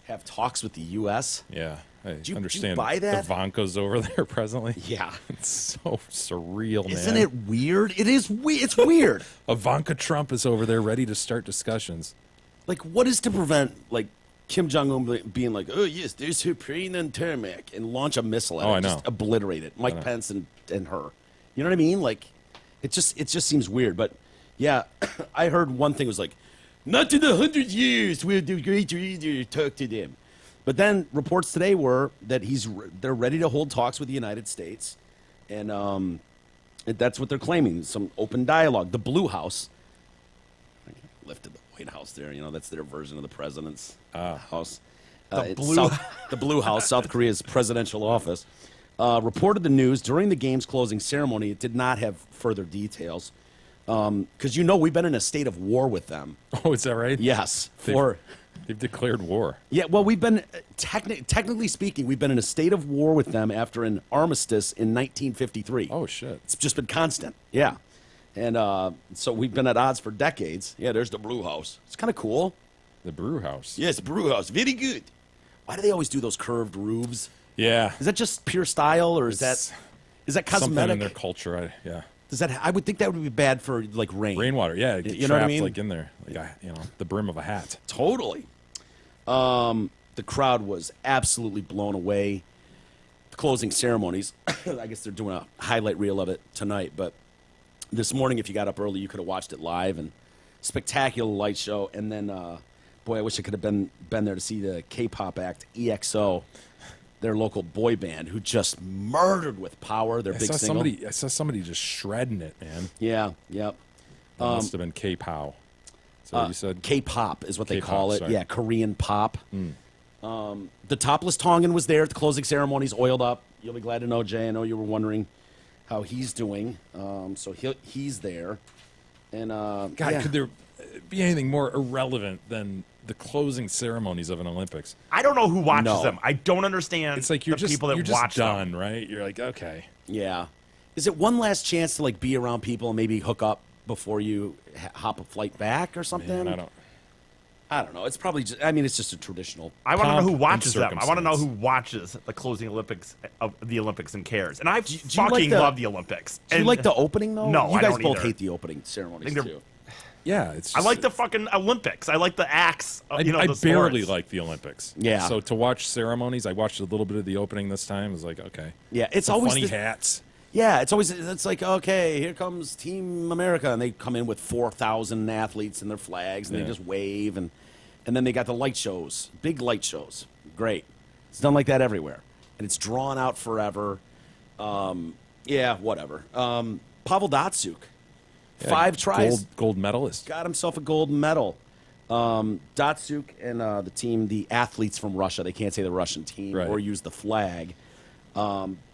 have talks with the U.S. Yeah. I Did you understand. buy that? Ivanka's over there presently. Yeah. It's so surreal, man. Isn't it weird? It is weird. It's weird. Ivanka Trump is over there ready to start discussions. Like, what is to prevent, like, Kim Jong-un being like, oh, yes, there's Ukraine and Tarmac, and launch a missile at Oh, it, I know. just obliterate it. Mike Pence and her. You know what I mean? Like, it just seems weird. But, yeah, I heard one thing was like, not in 100 years will the great leader talk to them. But then reports today were that they're ready to hold talks with the United States. And that's what they're claiming, some open dialogue. The Blue House, I lifted the White House there. That's their version of the president's house. The Blue House, South Korea's presidential office, reported the news during the game's closing ceremony. It did not have further details because we've been in a state of war with them. Oh, is that right? Yes, They've declared war. yeah. Well, we've been technically speaking, we've been in a state of war with them after an armistice in 1953. Oh, shit. It's just been constant. Yeah. And so we've been at odds for decades. Yeah, there's the Brew House. It's kind of cool. The brew house. Yes, Brew House. Very good. Why do they always do those curved roofs? Yeah. Is that just pure style, or is that Something cosmetic? in their culture. Yeah. Does that? I would think that would be bad for like rain. Rainwater. Yeah. It gets You know what I trapped mean? like in there. Like, the brim of a hat. Totally. The crowd was absolutely blown away. The closing ceremonies. I guess they're doing a highlight reel of it tonight. But this morning, if you got up early, you could have watched it live, and spectacular light show. And then, boy, I wish I could have been there to see the K-pop act EXO, their local boy band, who just murdered with power. Their big single. I saw somebody just shredding it, man. Yeah. Yep. That must have been K-Pow. Is that what you said? K-pop is what they K-pop, call it. sorry. Yeah, Korean pop. The topless Tongan was there at the closing ceremonies, oiled up. You'll be glad to know, Jay. I know you were wondering how he's doing. So he's there. And God, yeah. could there be anything more irrelevant than the closing ceremonies of an Olympics. I don't know who watches No. them. I don't understand. It's like you're the just people that you're just watch done, them. right? You're like, okay. Yeah. Is it one last chance to like be around people and maybe hook up before you hop a flight back or something? Man, I don't know. It's probably just. I mean, it's just a traditional. I want to know Pomp who and watches them. I want to know who circumstance. watches the closing Olympics of the Olympics and cares. And I do you fucking like the- love the Olympics. Do you And like the opening though? No, you I guys don't both either. hate the opening ceremonies I think too. Yeah, it's. I Just, like the fucking Olympics. I like the acts. I the barely sports. like the Olympics. Yeah. So to watch ceremonies, I watched a little bit of the opening this time. It was like, okay. Yeah, it's The always funny the- hats. Yeah, it's like okay, here comes Team America, and they come in with 4,000 athletes and their flags, and Yeah. they just wave, and then they got the light shows, big light shows. Great, it's done like that everywhere, and it's drawn out forever. Yeah, whatever. Pavel Datsyuk, Yeah, 5 tries, Gold medalist. got himself a gold medal. Datsyuk and the team, the athletes from Russia, they can't say the Russian team Right. or use the flag.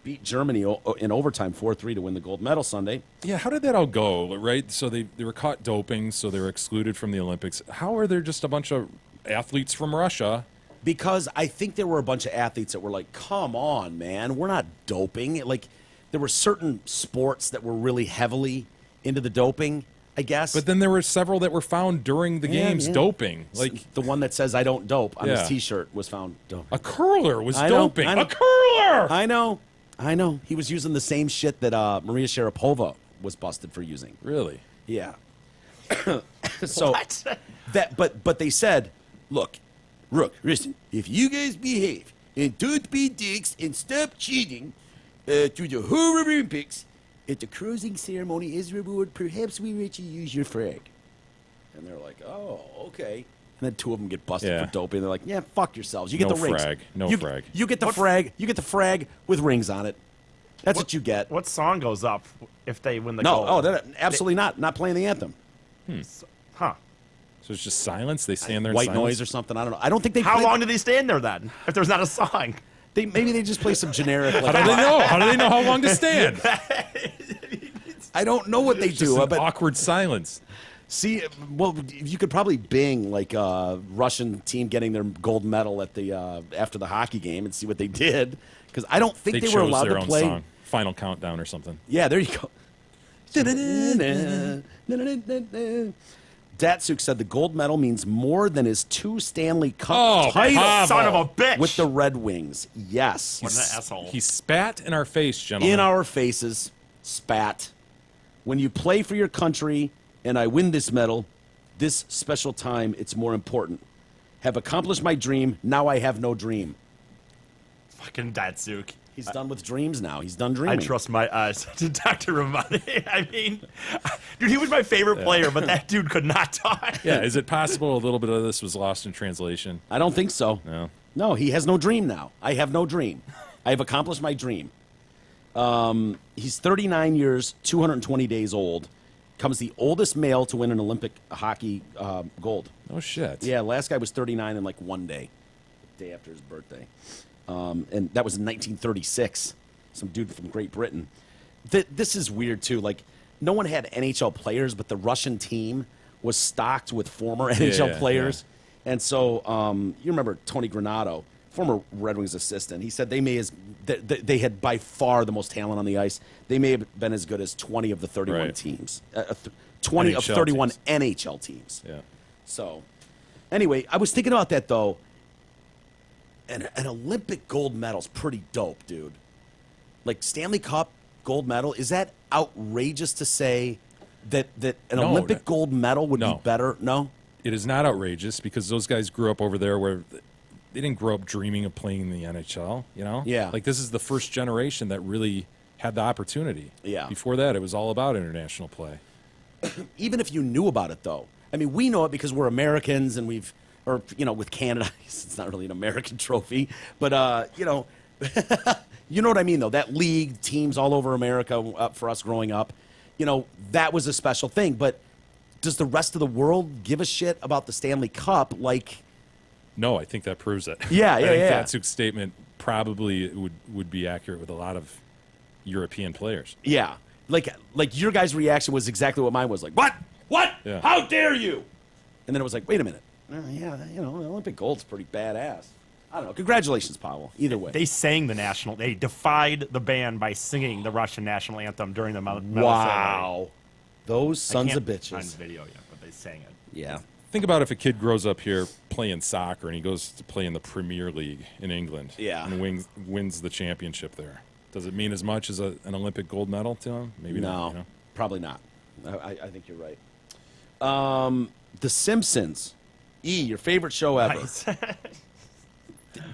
Beat Germany in overtime 4-3 to win the gold medal Sunday. Yeah, how did that all go? Right, so they were caught doping, so they were excluded from the Olympics. How are there just a bunch of athletes from Russia? Because I think there were a bunch of athletes that were like, come on, man, we're not doping. Like, there were certain sports that were really heavily into the doping, I guess. But then there were several that were found during the Yeah, games yeah. doping. Like the one that says I don't dope on Yeah. his T-shirt was found doping. a curler was I know, doping. I know. A curler! I know. He was using the same shit that Maria Sharapova was busted for using. Really? Yeah. So What? but they said, look, listen, if you guys behave and don't be dicks and stop cheating to the whole Olympics, at the closing ceremony as reward, perhaps we let you use your flag. And they're like, oh, okay. And then 2 of them get busted Yeah. for doping. They're like, yeah, fuck yourselves. You get No the rings. frag. No you, frag. You get the frag. You get the frag with rings on it. That's what you get. What song goes up if they win the No, gold? oh, they're absolutely not. Not playing the anthem. Huh. So it's just silence? They stand there in White silence? noise or something. I don't know. I don't think they. How play- long do they stand there then? If there's not a song. Maybe they just play some generic. How Like, do they know? How do they know how long to stand? I don't know what they Just do, an but awkward silence. see, well, you could probably bing like Russian team getting their gold medal at the after the hockey game and see what they did, because I don't think They they were chose allowed their to own play. song. Final Countdown or something. Yeah, there you go. Datsyuk said the gold medal means more than his 2 Stanley Cup Oh, titles Pavel. Son of a bitch. with the Red Wings. Yes. What an asshole. He spat in our face, gentlemen. In our faces, spat. When you play for your country and I win this medal, this special time, it's more important. Have accomplished my dream. Now I have no dream. Fucking Datsyuk. He's done with dreams now. He's done I dreaming. trust my eyes to Dr. Ramadi. I mean, dude, he was my favorite player, but that dude could not talk. Yeah, is it possible a little bit of this was lost in translation? I don't think so. No. No, he has no dream now. I have no dream. I have accomplished my dream. He's 39 years, 220 days old. Becomes the oldest male to win an Olympic hockey gold. Oh, shit. Yeah, last guy was 39 in like one day, the day after his birthday. And that was in 1936. Some dude from Great Britain. This is weird, too. Like, no one had NHL players, but the Russian team was stocked with former NHL yeah, players. And so you remember Tony Granato, former Red Wings assistant. He said they had by far the most talent on the ice. They may have been as good as 20 of the 31 Right. teams. 20 of NHL 31 teams. NHL teams. Yeah. So, anyway, I was thinking about that though. An Olympic gold medal's pretty dope, dude. Like Stanley Cup gold medal, is that outrageous to say that an No, Olympic that- gold medal would no. be better? No. It is not outrageous because those guys grew up over there where they didn't grow up dreaming of playing in the NHL, you know? Yeah. Like this is the first generation that really had the opportunity. Yeah. Before that, it was all about international play. Even if you knew about it though. I mean, we know it because we're Americans and with Canada, it's not really an American trophy, but you know what I mean though. That league, teams all over America for us growing up, that was a special thing. But does the rest of the world give a shit about the Stanley Cup? Like, No, I think that proves it. Yeah, I yeah, think yeah. Datsuk's statement probably would be accurate with a lot of European players. yeah, like your guys' reaction was exactly what mine was. Like, what? Yeah. How dare you? And then it was like, wait a minute. Yeah, the Olympic gold's pretty badass. I don't know. Congratulations, Pavel. Either way. They sang they defied the ban by singing the Russian national anthem during the medal ceremony. Wow. Those sons of I can't bitches. find the video yet, but they sang it. Yeah. Think about if a kid grows up here playing soccer and he goes to play in the Premier League in England and wins the championship there. Does it mean as much as an Olympic gold medal to him? Maybe not. Probably not. I think you're right. The Simpsons. Your favorite show ever. Nice.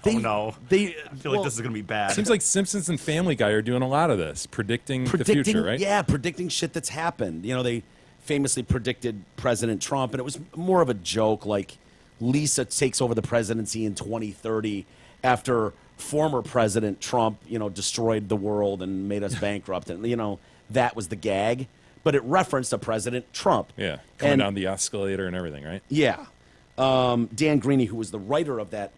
Oh no! I feel like this is gonna be bad. Seems like Simpsons and Family Guy are doing a lot of this, predicting the future, right? Yeah, predicting shit that's happened. They famously predicted President Trump, and it was more of a joke. Like Lisa takes over the presidency in 2030 after former President Trump, destroyed the world and made us bankrupt, and that was the gag. But it referenced a President Trump. Yeah, coming down the escalator and everything, right? Yeah. Dan Greeny, who was the writer of that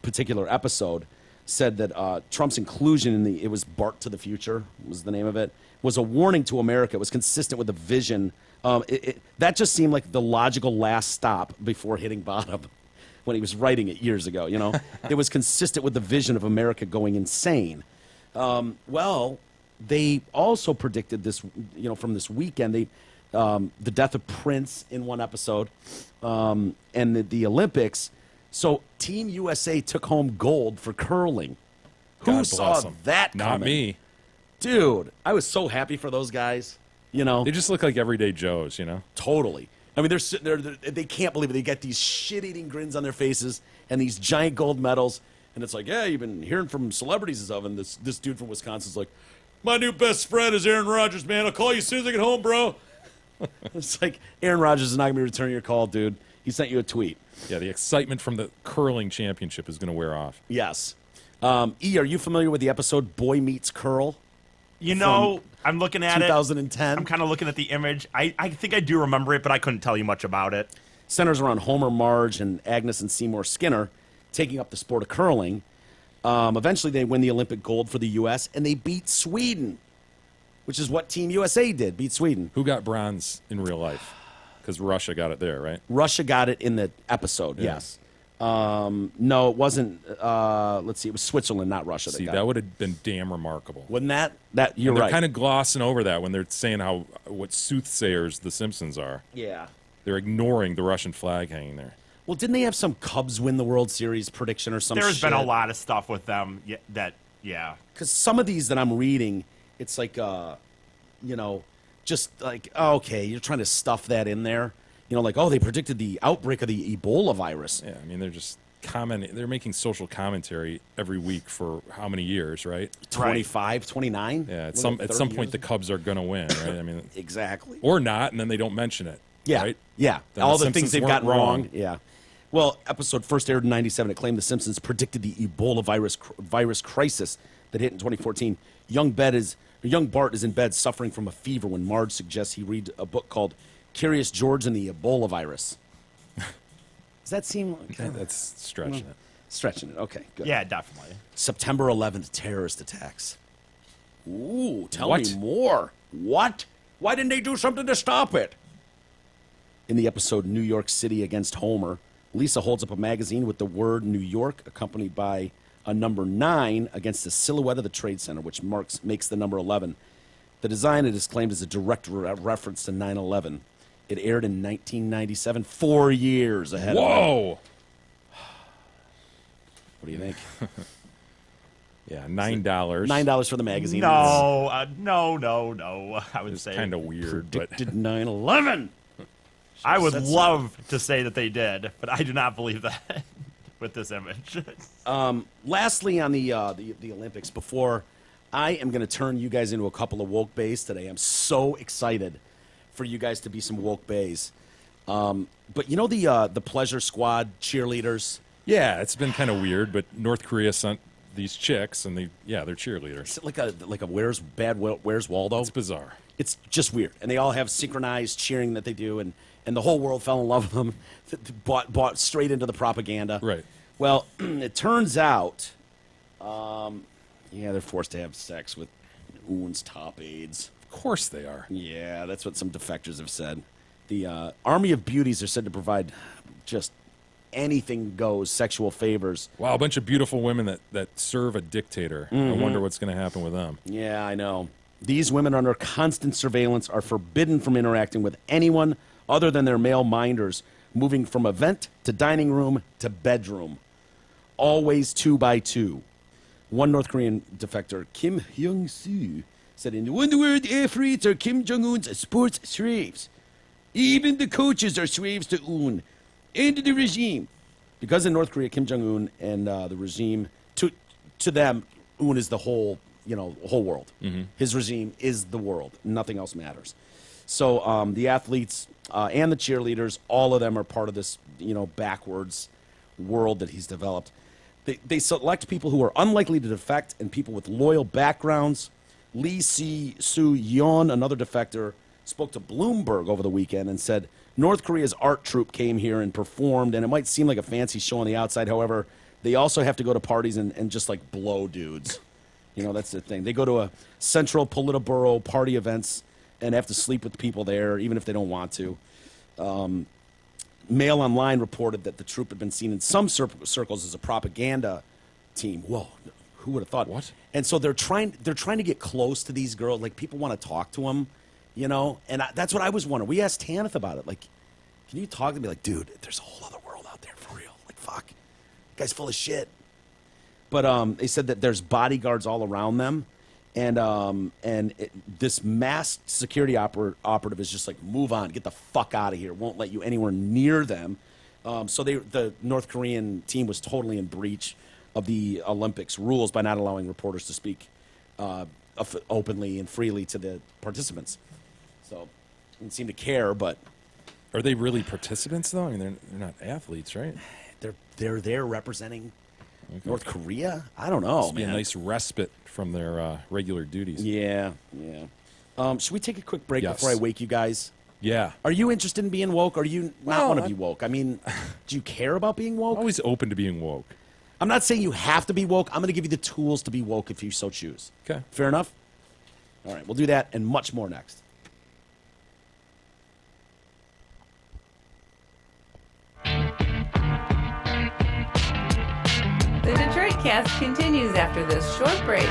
particular episode, said that Trump's inclusion in it was Bart to the Future was the name of it, was a warning to America. It was consistent with the vision. That just seemed like the logical last stop before hitting bottom when he was writing it years ago, It was consistent with the vision of America going insane. Well, they also predicted this, from this weekend, the death of Prince in one episode, and the Olympics. So Team USA took home gold for curling. Who saw that coming? Not me. Dude, I was so happy for those guys. They just look like everyday Joes, Totally. I mean, they're sitting there. They can't believe it. They got these shit-eating grins on their faces and these giant gold medals. And it's like, yeah, you've been hearing from celebrities and stuff. And this dude from Wisconsin's like, my new best friend is Aaron Rodgers, man. I'll call you as soon as I get home, bro. It's like, Aaron Rodgers is not going to be returning your call, dude. He sent you a tweet. Yeah, the excitement from the curling championship is going to wear off. Yes. Are you familiar with the episode Boy Meets Curl? I'm looking at 2010. I'm kind of looking at the image. I think I do remember it, but I couldn't tell you much about it. Centers around Homer, Marge, and Agnes and Seymour Skinner taking up the sport of curling. Eventually, they win the Olympic gold for the U.S., and they beat Sweden, which is what Team USA did, beat Sweden. Who got bronze in real life? Because Russia got it there, right? Russia got it in the episode, yes. No, it wasn't. Let's see, it was Switzerland, not Russia. See, that would have been damn remarkable. Wouldn't that you're they're right. kind of glossing over that when they're saying what soothsayers the Simpsons are. Yeah. They're ignoring the Russian flag hanging there. Well, didn't they have some Cubs win the World Series prediction or something? There's been a lot of stuff with them Because some of these that I'm reading, it's like, just like, okay, you're trying to stuff that in there. Like, they predicted the outbreak of the Ebola virus. Yeah, I mean, they're just they're making social commentary every week for how many years, right? 25, 29? Yeah, at some point the Cubs are going to win, right? I mean, exactly. Or not, and then they don't mention it. Yeah, right? Yeah. Then All the the things Simpsons they've gotten weren't wrong. Yeah. Well, episode first aired in 97. It claimed the Simpsons predicted the Ebola virus crisis that hit in 2014. Young Bart is in bed suffering from a fever when Marge suggests he read a book called Curious George and the Ebola Virus. Does that seem like... That's stretching it. Stretching it. Okay, good. Yeah, definitely. September 11th, terrorist attacks. Ooh, tell What? me more. What? Why didn't they do something to stop it? In the episode New York City Against Homer, Lisa holds up a magazine with the word New York, accompanied by a number 9 against the silhouette of the Trade Center, which makes the number 11. The design, it is claimed, is a direct reference to 9/11. It aired in 1997, 4 years ahead of it. Whoa! What do you think? Yeah, $9. $9 for the magazine. No. I would say Kind of weird, but Predicted 9/11. I would said so. love to say that they did, but I do not believe that with this image. Lastly, on the Olympics, before I am going to turn you guys into a couple of woke bays today. I'm so excited for you guys to be some woke bays. But you know the Pleasure Squad cheerleaders? yeah, it's been kind of weird. But North Korea sent these chicks, and they're cheerleaders. It's like a Where's Waldo? It's bizarre. It's just weird, and they all have synchronized cheering that they do, and the whole world fell in love with them. Bought straight into the propaganda. Right. Well, it turns out, they're forced to have sex with Jong-un's top aides. Of course they are. Yeah, that's what some defectors have said. The Army of Beauties are said to provide just anything goes sexual favors. Wow, a bunch of beautiful women that serve a dictator. I wonder what's going to happen with them. Yeah, I know. These women under constant surveillance are forbidden from interacting with anyone other than their male minders, moving from event to dining room to bedroom. Always 2 by 2. One North Korean defector, Kim Hyung-soo, said, in one word, athletes are Kim Jong-un's sports slaves. Even the coaches are slaves to Un and to the regime. Because in North Korea, Kim Jong-un and the regime, to them, Un is the whole world. His regime is the world. Nothing else matters. So the athletes and the cheerleaders, all of them are part of this, backwards world that he's developed. They select people who are unlikely to defect and people with loyal backgrounds. Lee Soo-yeon, another defector, spoke to Bloomberg over the weekend and said, North Korea's art troupe came here and performed, and it might seem like a fancy show on the outside. However, they also have to go to parties and just, blow dudes. That's the thing. They go to a central Politburo party events and have to sleep with people there, even if they don't want to. Mail Online reported that the troupe had been seen in some circles as a propaganda team. Whoa, who would have thought? What? And so they're trying to get close to these girls. People want to talk to them, And that's what I was wondering. We asked Tanith about it. Can you talk to me? Dude, there's a whole other world out there for real. Fuck, guy's full of shit. But they said that there's bodyguards all around them, and this masked security operative is just move on, get the fuck out of here. Won't let you anywhere near them. So the North Korean team was totally in breach of the Olympics rules by not allowing reporters to speak openly and freely to the participants. So didn't seem to care, but Are they really participants, though? I mean, they're not athletes, right? they're there representing North Korea. I don't know, Must be a nice respite from their regular duties. Yeah. Should we take a quick break Yes. before I wake you guys? Yeah. Are you interested in being woke? Or do you not Well, want to be woke? I mean, do you care about being woke? Always open to being woke. I'm not saying you have to be woke. I'm going to give you the tools to be woke if you so choose. Okay. Fair enough? All right, we'll do that and much more next. The Detroit Cast continues after this short break.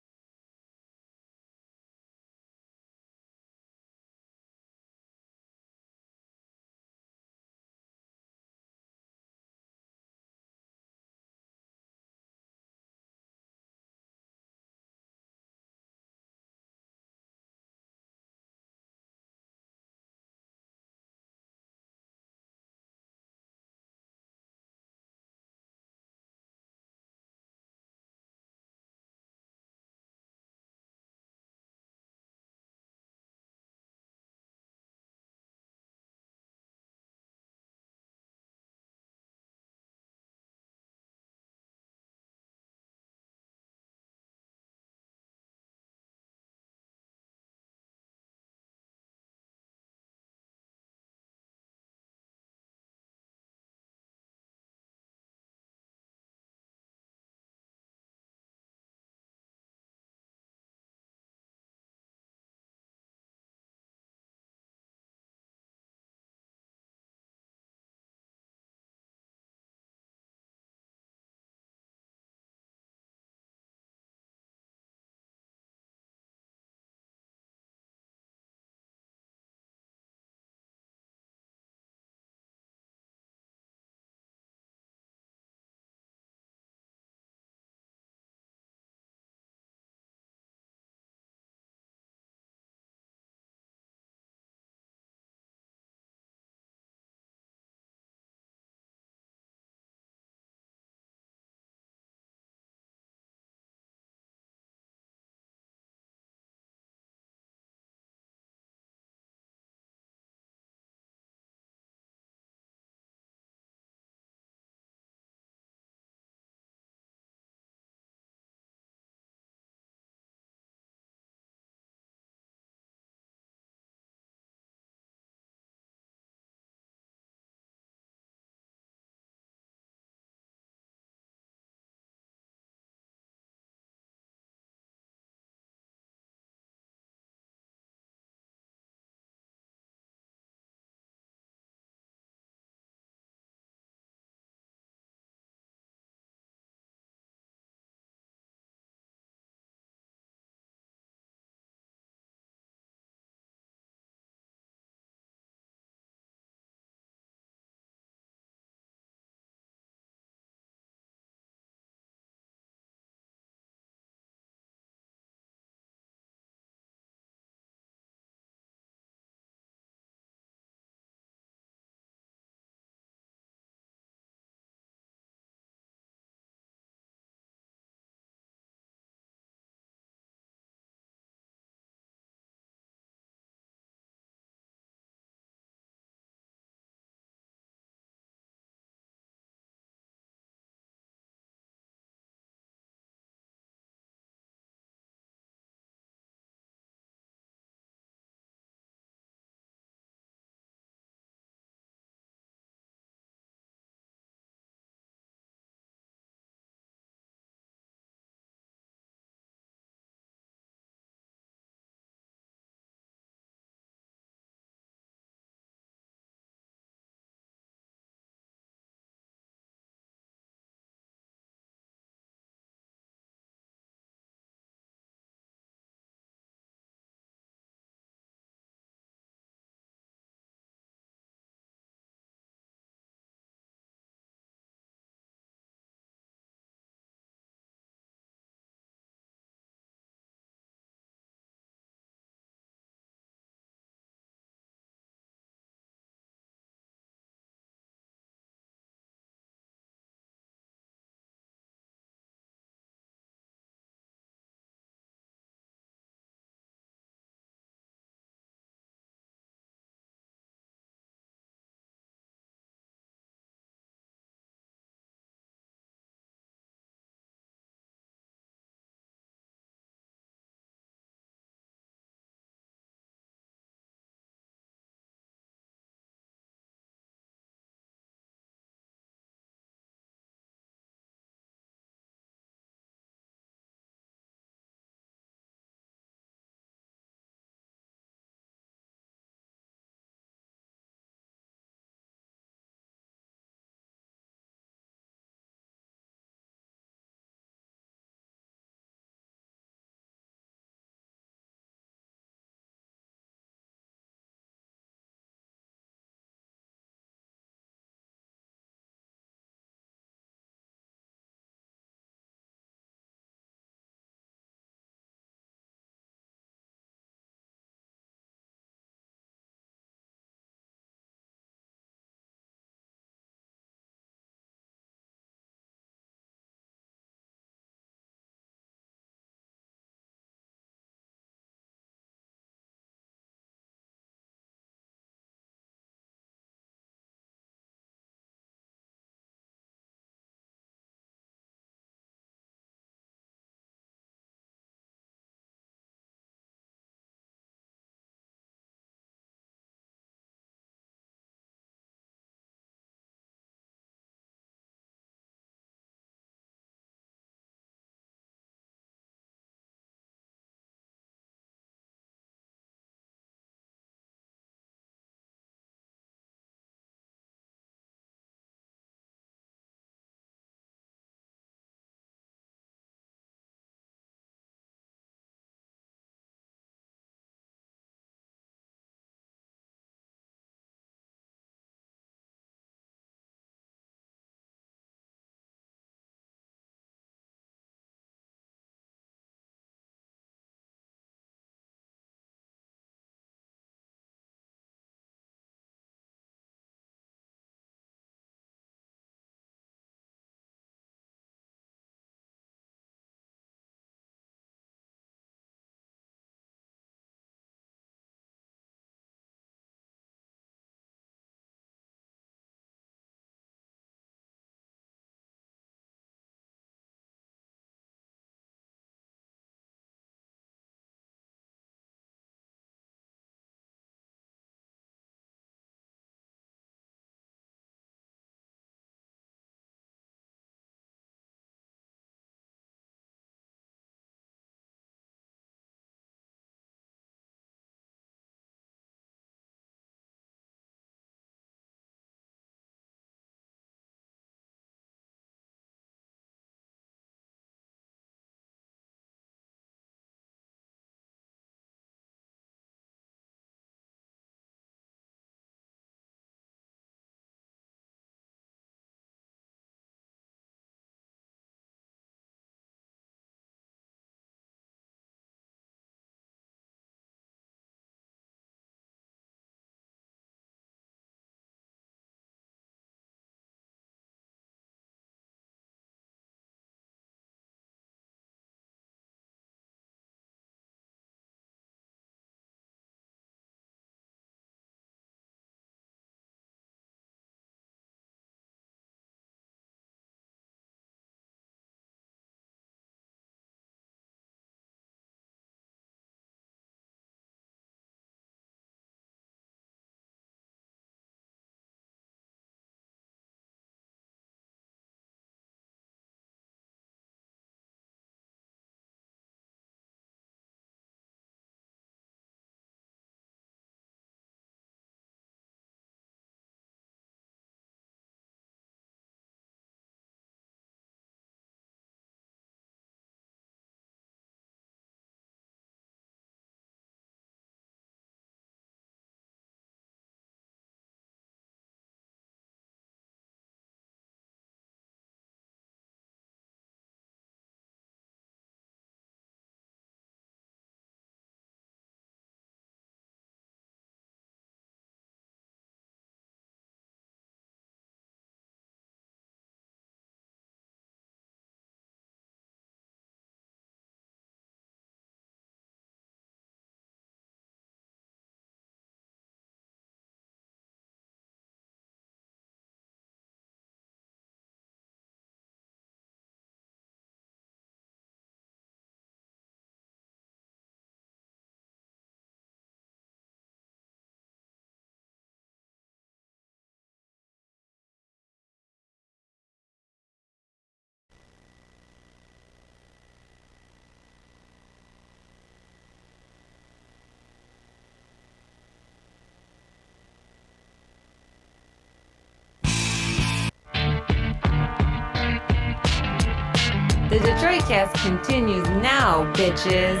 The Detroit Cast continues now, bitches.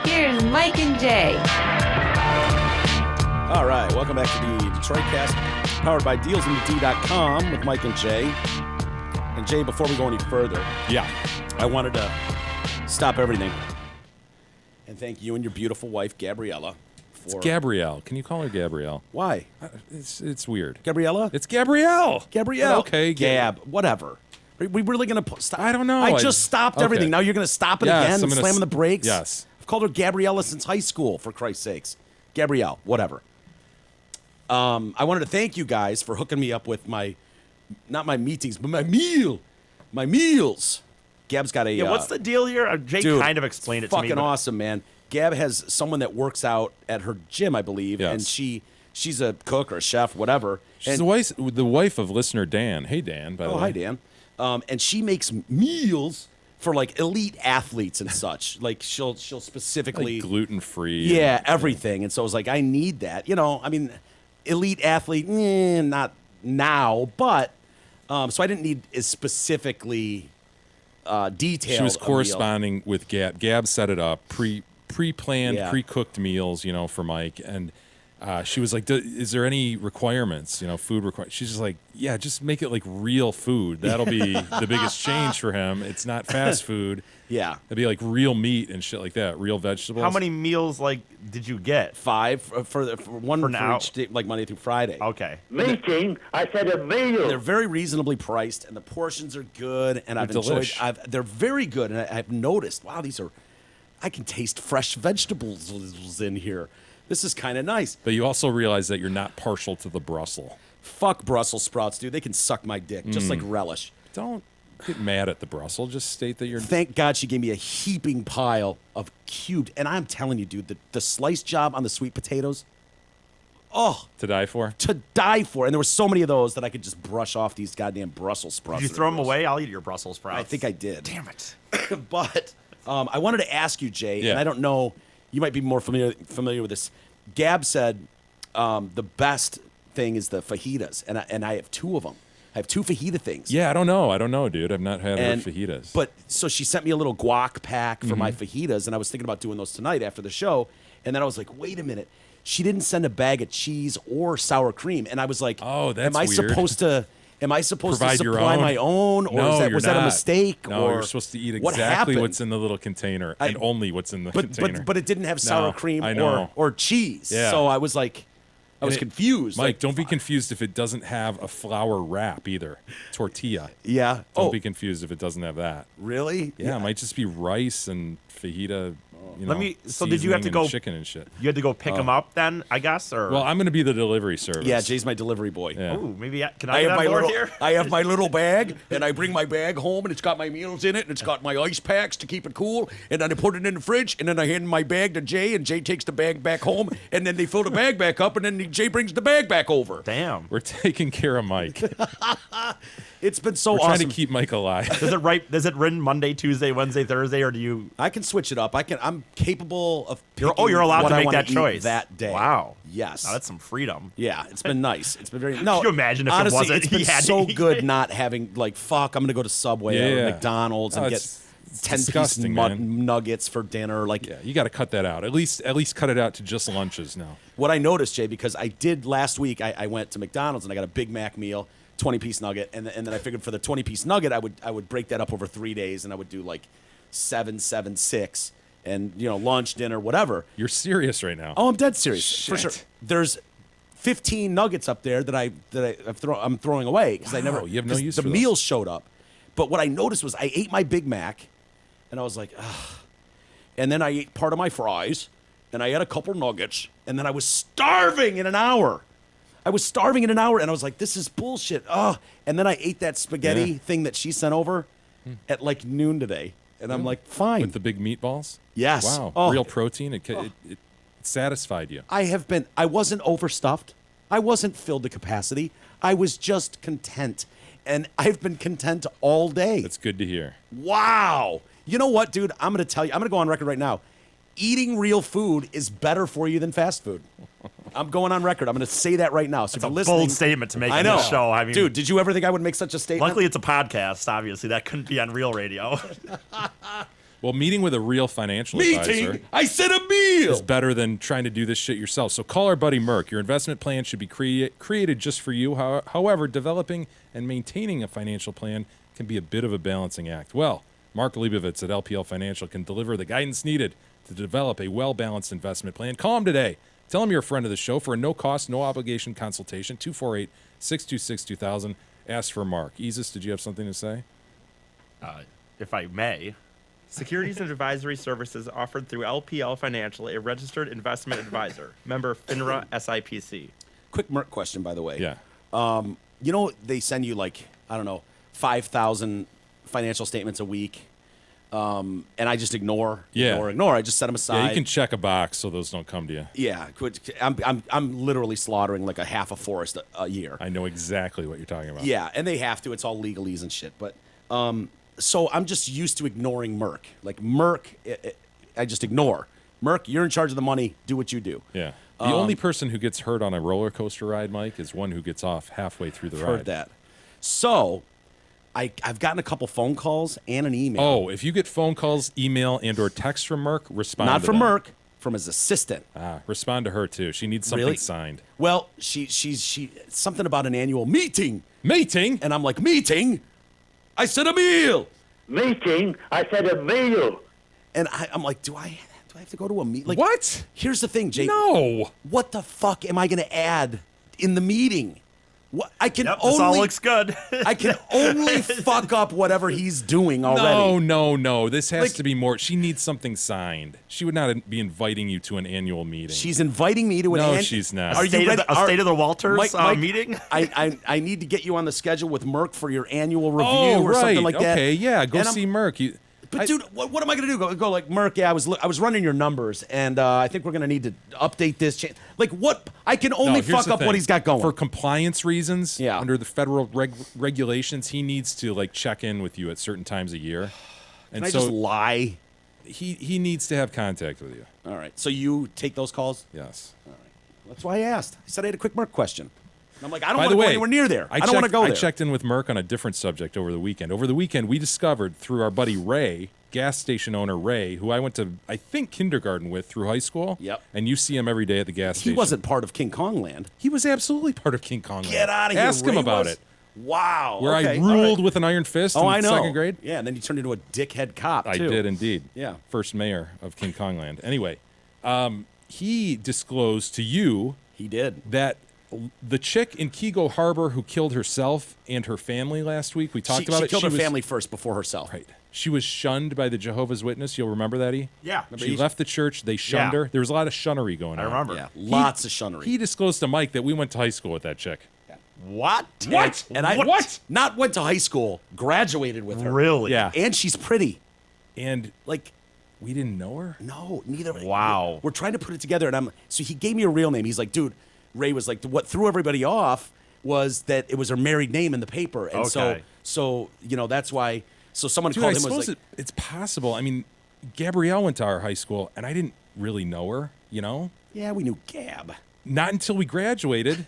Here's Mike and Jay. All right, welcome back to the Detroit Cast, powered by DealsInTheD.com with Mike and Jay. And Jay, before we go any further, Yeah. I wanted to stop everything and thank you and your beautiful wife, Gabriella. It's Gabrielle. Can you call her Gabrielle? Why? It's weird. Gabriella? It's Gabrielle. Gabrielle. Okay, Gab. Whatever. Are we really going to stop? I don't know. I just stopped everything. Okay. Now you're going to stop it Yes, again I'm and gonna slamming the brakes? Yes. I've called her Gabriella since high school, for Christ's sakes. Gabrielle. Whatever. I wanted to thank you guys for hooking me up with not my meetings, but my meals. Gab's got a... Yeah, what's the deal here? Jake dude, kind of explained it to me. fucking awesome, man. Gab has someone that works out at her gym, I believe, Yes. and she's a cook or a chef, whatever. She's And, the wife of listener Dan. Hey, Dan, by the way. hi, Dan. And she makes meals for like elite athletes and such. Like she'll specifically Like gluten-free. yeah, everything. And so I was like, I need that. You know, I mean, elite athlete, not now, but so I didn't need as specifically detailed. She was a meal. corresponding with Gab. Gab set it up, pre-planned, Yeah. pre-cooked meals, for Mike. And she was like, is there any requirements, food requirements? She's just like, yeah, just make it like real food. That'll be the biggest change for him. It's not fast food. Yeah. It'd be like real meat and shit like that, real vegetables. How many meals did you get? 5 for one For for now. each day, like Monday through Friday. Okay. Meeting? I said a meal. They're very reasonably priced, and the portions are good. And I've They're enjoyed. delish. They're very good, and I've noticed. Wow, I can taste fresh vegetables in here. This is kind of nice. But you also realize that you're not partial to the Brussels. Fuck Brussels sprouts, dude. They can suck my dick, just like relish. Don't get mad at the Brussels. Just state that you're... Thank God she gave me a heaping pile of cubed. And I'm telling you, dude, the slice job on the sweet potatoes, oh, to die for. to die for. And there were so many of those that I could just brush off these goddamn Brussels sprouts. Did you that throw are them gross. away? I'll eat your Brussels sprouts. I think I did. Damn it. But I wanted to ask you, Jay, Yeah. and I don't know, you might be more familiar with this. Gab said the best thing is the fajitas, and I have 2 of them. I have 2 fajita things. Yeah, I don't know, dude. I've not had her fajitas. But so she sent me a little guac pack for my fajitas, and I was thinking about doing those tonight after the show. And then I was like, wait a minute. She didn't send a bag of cheese or sour cream. And I was like, Oh, that's am I weird. supposed to Provide to your supply own? my own? Or No, was that a not. mistake? No, or you're supposed to eat what exactly happened? what's in the little container and only what's in the container. But it didn't have sour No, cream I know. or cheese. Yeah. So I was like, I was And confused. Mike, like, don't be confused if it doesn't have a flour wrap either. Tortilla. Yeah. Don't be confused if it doesn't have that. Really? Yeah, it might just be rice and fajita. So did you have to seasoning go and chicken and shit? You had to go pick them up then, I guess, or Well, I'm going to be the delivery service. Yeah, Jay's my delivery boy. Yeah. Ooh, maybe can I I get have on my board little, here? I have my little bag, and I bring my bag home, and it's got my meals in it, and it's got my ice packs to keep it cool, and then I put it in the fridge, and then I hand my bag to Jay, and Jay takes the bag back home, and then they fill the bag back up, and then Jay brings the bag back over. Damn. We're taking care of Mike. It's been so We're trying awesome. to keep Mike alive. Does it run Monday, Tuesday, Wednesday, Thursday, or do you? I can switch it up. I'm capable of. You're picking allowed what to I make wanna that eat choice that day. Wow. Yes. Now that's some freedom. Yeah, it's been nice. It's been very. No, Could you imagine if it honestly, wasn't? It's been He had to so eat good it. not having like fuck. I'm gonna go to Subway Yeah. or McDonald's and Oh, get it's 10-piece disgusting, man. nuggets for dinner. Like Yeah, you got to cut that out. At least cut it out to just lunches now. what I noticed, Jay, because I did last week. I went to McDonald's and I got a Big Mac meal, 20-piece nugget, and then I figured for the 20-piece nugget, I would break that up over 3 days, and I would do like 7, 7, 6, and lunch, dinner, whatever. You're serious right now. Oh, I'm dead serious for sure. Shit. There's 15 nuggets up there that I'm throwing away because I Wow, never. you have no 'cause use the for those. meals showed up, but what I noticed was I ate my Big Mac, and I was like, ugh. And then I ate part of my fries, and I had a couple nuggets, and then I was starving in an hour. I was starving in an hour, and I was like, this is bullshit. Ugh. And then I ate that spaghetti Yeah. thing that she sent over at like noon today, and I'm like, fine. With the big meatballs? Yes. Wow. Oh. Real protein. It satisfied you. I wasn't overstuffed. I wasn't filled to capacity. I was just content. And I've been content all day. That's good to hear. Wow. You know what, dude? I'm going to tell you, I'm going to go on record right now. Eating real food is better for you than fast food. I'm going on record. I'm going to say that right now. So It's if a you're listening, bold statement to make I on know. this show. I mean, dude, did you ever think I would make such a statement? luckily it's a podcast. Obviously, that couldn't be on real radio. Well, meeting with a real financial advisor Meeting. I said a meal. is better than trying to do this shit yourself. So call our buddy Merck. Your investment plan should be created just for you. However, developing and maintaining a financial plan can be a bit of a balancing act. Well, Mark Leibovitz at LPL Financial can deliver the guidance needed to develop a well-balanced investment plan. Call him today. Tell him you're a friend of the show for a no-cost, no-obligation consultation, 248-626-2000. Ask for Mark. Isis, did you have something to say? If I may. Securities and advisory services offered through LPL Financial, a registered investment advisor. Member FINRA SIPC. Quick Merc question, by the way. Yeah. You know, they send you like, I don't know, 5,000 financial statements a week. And I just ignore. I just set them aside. Yeah, you can check a box so those don't come to you. Yeah, I'm literally slaughtering like a half a forest a year. I know exactly what you're talking about. Yeah, and they have to. It's all legalese and shit. But so I'm just used to ignoring Merck. Like Merck, I just ignore. Merck, you're in charge of the money. Do what you do. Yeah. The only person who gets hurt on a roller coaster ride, Mike, is one who gets off halfway through the ride. Heard that. So I've gotten a couple phone calls and an email. Oh, if you get phone calls, email, and/or text from Merck, respond. Not to from them. Merck, from his assistant. Respond to her too. She needs something Really? signed. Well, she something about an annual meeting, Meeting. and I'm like, meeting? I said a meal, Meeting, I said a meal. and I'm like, do I have to go to a meeting? Like, What? Here's the thing, Jake. No. What the fuck am I going to add in the meeting? What I can Yep, this all only looks good. I can only fuck up whatever he's doing already. No. This has Like- to be more. She needs something signed. She would not be inviting you to an annual meeting. She's inviting me to an. No, she's not. Are you State of ready? the- a State of the Walters Mike, meeting? I need to get you on the schedule with Merck for your annual review oh, or right. something like that. Okay, yeah. Go And I'm- see Merck. But dude, what am I gonna do? Go like Merck? Yeah, I was running your numbers, and I think we're gonna need to update this. Like what? I can only fuck up what he's got going. For compliance reasons, Yeah. under the federal regulations, he needs to like check in with you at certain times a year. And Can I so just lie? he needs to have contact with you. All right. So you take those calls? Yes. That's why I asked. I said I had a quick Merck question. And I'm like, I don't By want the to go way, anywhere near there. I don't want to go there. I checked in with Merck on a different subject over the weekend. Over the weekend, we discovered through our buddy Ray, gas station owner Ray, who I went to, I think, kindergarten with through high school. Yep. And you see him every day at the gas He station. wasn't part of King Kong Land. He was absolutely part of King Kong. Get out of here. Ask him Ray about was? it. Wow. Where okay, I all ruled right. with an iron fist Oh, in I know. second grade. Yeah, and then you turned into a dickhead cop, I too. did indeed. Yeah. First mayor of King Kong Land. Anyway, he disclosed to you He did. that the chick in Kego Harbor who killed herself and her family last week, we talked about she it. killed her was- family first before herself. Right. She was shunned by the Jehovah's Witness. You'll remember that, E? Yeah. She left the church. They shunned Yeah. her. There was a lot of shunnery going on. I remember. Yeah, lots of shunnery. He disclosed to Mike that we went to high school with that chick. What? And I not went to high school, graduated with her. Really? Yeah. And she's pretty. And Like, we didn't know her? no, neither. Wow. We're trying to put it together, and so he gave me a real name. He's like, dude, Ray was like, what threw everybody off was that it was her married name in the paper, and Okay. so that's why. So someone Dude, called I him and was suppose like, it's possible. I mean, Gabrielle went to our high school, and I didn't really know her, you know? yeah, we knew Gab. Not until we graduated.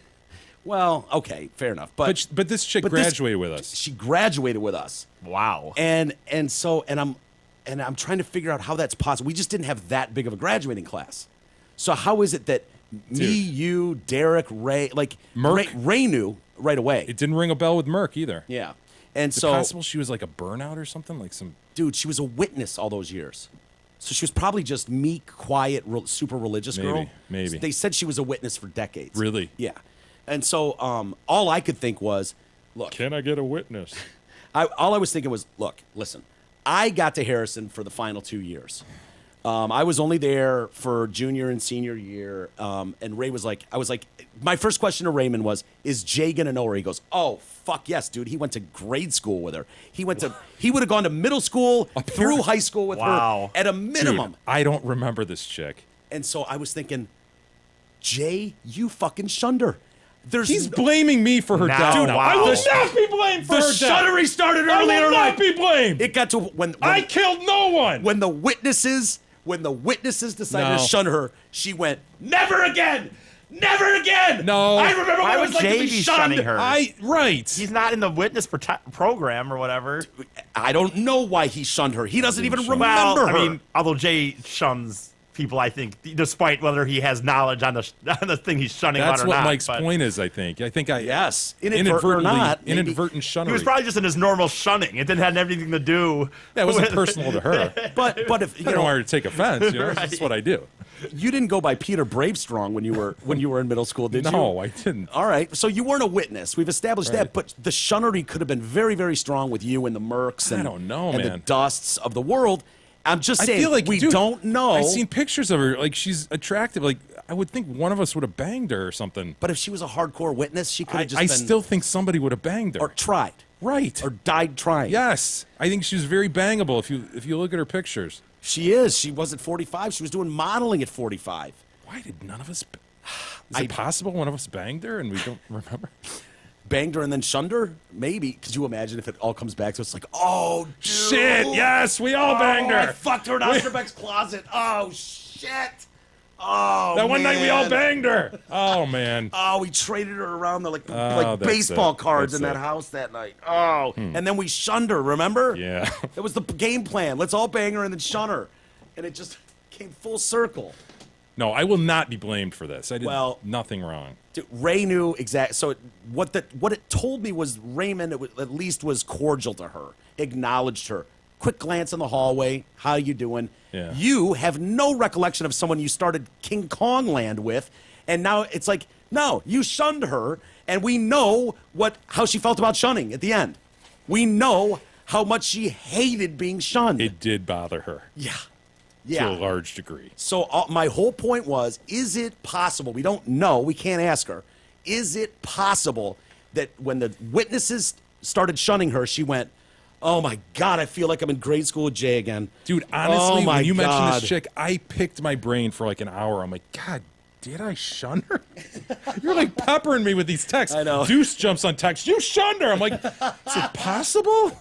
Well, okay, fair enough, But this chick but this- graduated with us. she graduated with us. Wow. And I'm trying to figure out how that's possible. We just didn't have that big of a graduating class. So how is it that me, Dude. you, Derek, Ray, like Merck? Ray knew right away? It didn't ring a bell with Merck either. Yeah. And Is it so, possible she was like a burnout or something? Like some. dude, she was a witness all those years. So she was probably just meek, quiet, super religious girl. Maybe. They said she was a witness for decades. Really? Yeah. And so all I could think was, look, Can I get a witness? all I was thinking was, look, listen, I got to Harrison for the final 2 years. I was only there for junior and senior year. And Ray was like, my first question to Raymond was, is Jay going to know her? He goes, oh, fuck yes, dude. He went to grade school with her. He would have gone to middle school through high school with Wow. her at a minimum. Dude, I don't remember this chick. And so I was thinking, Jay, you fucking shunned her. He's blaming me for her Now, death. Dude, now. wow. I will not be blamed for the her death. shuttery started I earlier. will not be blamed. It got to when I killed no one. when the witnesses decided No. to shun her, she went, never again, Never again. No. I remember Why what it would was like Jay to be be shunned. shunning her? Right. He's not in the witness program or whatever. I don't know why he shunned her. He doesn't even shun remember Well, her. I mean, although Jay shuns people, I think, despite whether he has knowledge on the thing he's shunning That's on or what not. Mike's but point is, I think. Yes, inadvertently, or not, maybe. inadvertent shunnery. He was probably just in his normal shunning. It didn't have anything to do. That wasn't with- personal to her. But if I don't want her to take offense. You know, Right. that's what I do. you didn't go by Peter Bravestrong when you were in middle school, did you? No, I didn't. All right, so you weren't a witness. We've established Right. that, but the shunnery could have been very, very strong with you and the Mercs and I don't know, and the man. Dusts of the world. I'm just I saying, feel like we dude, don't know. I've seen pictures of her. Like, she's attractive. Like, I would think one of us would have banged her or something. But if she was a hardcore witness, she could have just I been still think somebody would have banged her. or tried right. or died trying. Yes, I think she was very bangable. If you look at her pictures. She is. She wasn't 45. She was doing modeling at 45. Why did none of us? Is it possible one of us banged her and we don't remember? Banged her and then shunned her? Maybe. Could you imagine if it all comes back? So it's like, oh, dude. Shit! Yes, we all banged I her. fucked her in Osterbeck's closet. Oh, shit. Oh, That one night we all man. banged her. Oh man. Oh, we traded her around the like that's baseball it. cards That's in that it. house that night. Oh, and then we shunned her. Remember? Yeah. It was the game plan. Let's all bang her and then shun her, and it just came full circle. No, I will not be blamed for this. I did Well- nothing wrong. Dude, Ray knew exactly. So what it told me was Raymond at least was cordial to her, acknowledged her. Quick glance in the hallway. How you doing? Yeah. You have no recollection of someone you started King Kong Land with, and now it's like, no, you shunned her, and we know how she felt about shunning at the end. We know how much she hated being shunned. It did bother her yeah. to Yeah. a large degree. So my whole point was, is it possible? We don't know. We can't ask her. Is it possible that when the witnesses started shunning her, she went, oh, my God, I feel like I'm in grade school with Jay again. Dude, honestly, oh my when you mentioned God. this chick, I picked my brain for like an hour. I'm like, God, did I shun her? You're like peppering me with these texts. I know. Deuce jumps on text. You shunned her. I'm like, is it possible?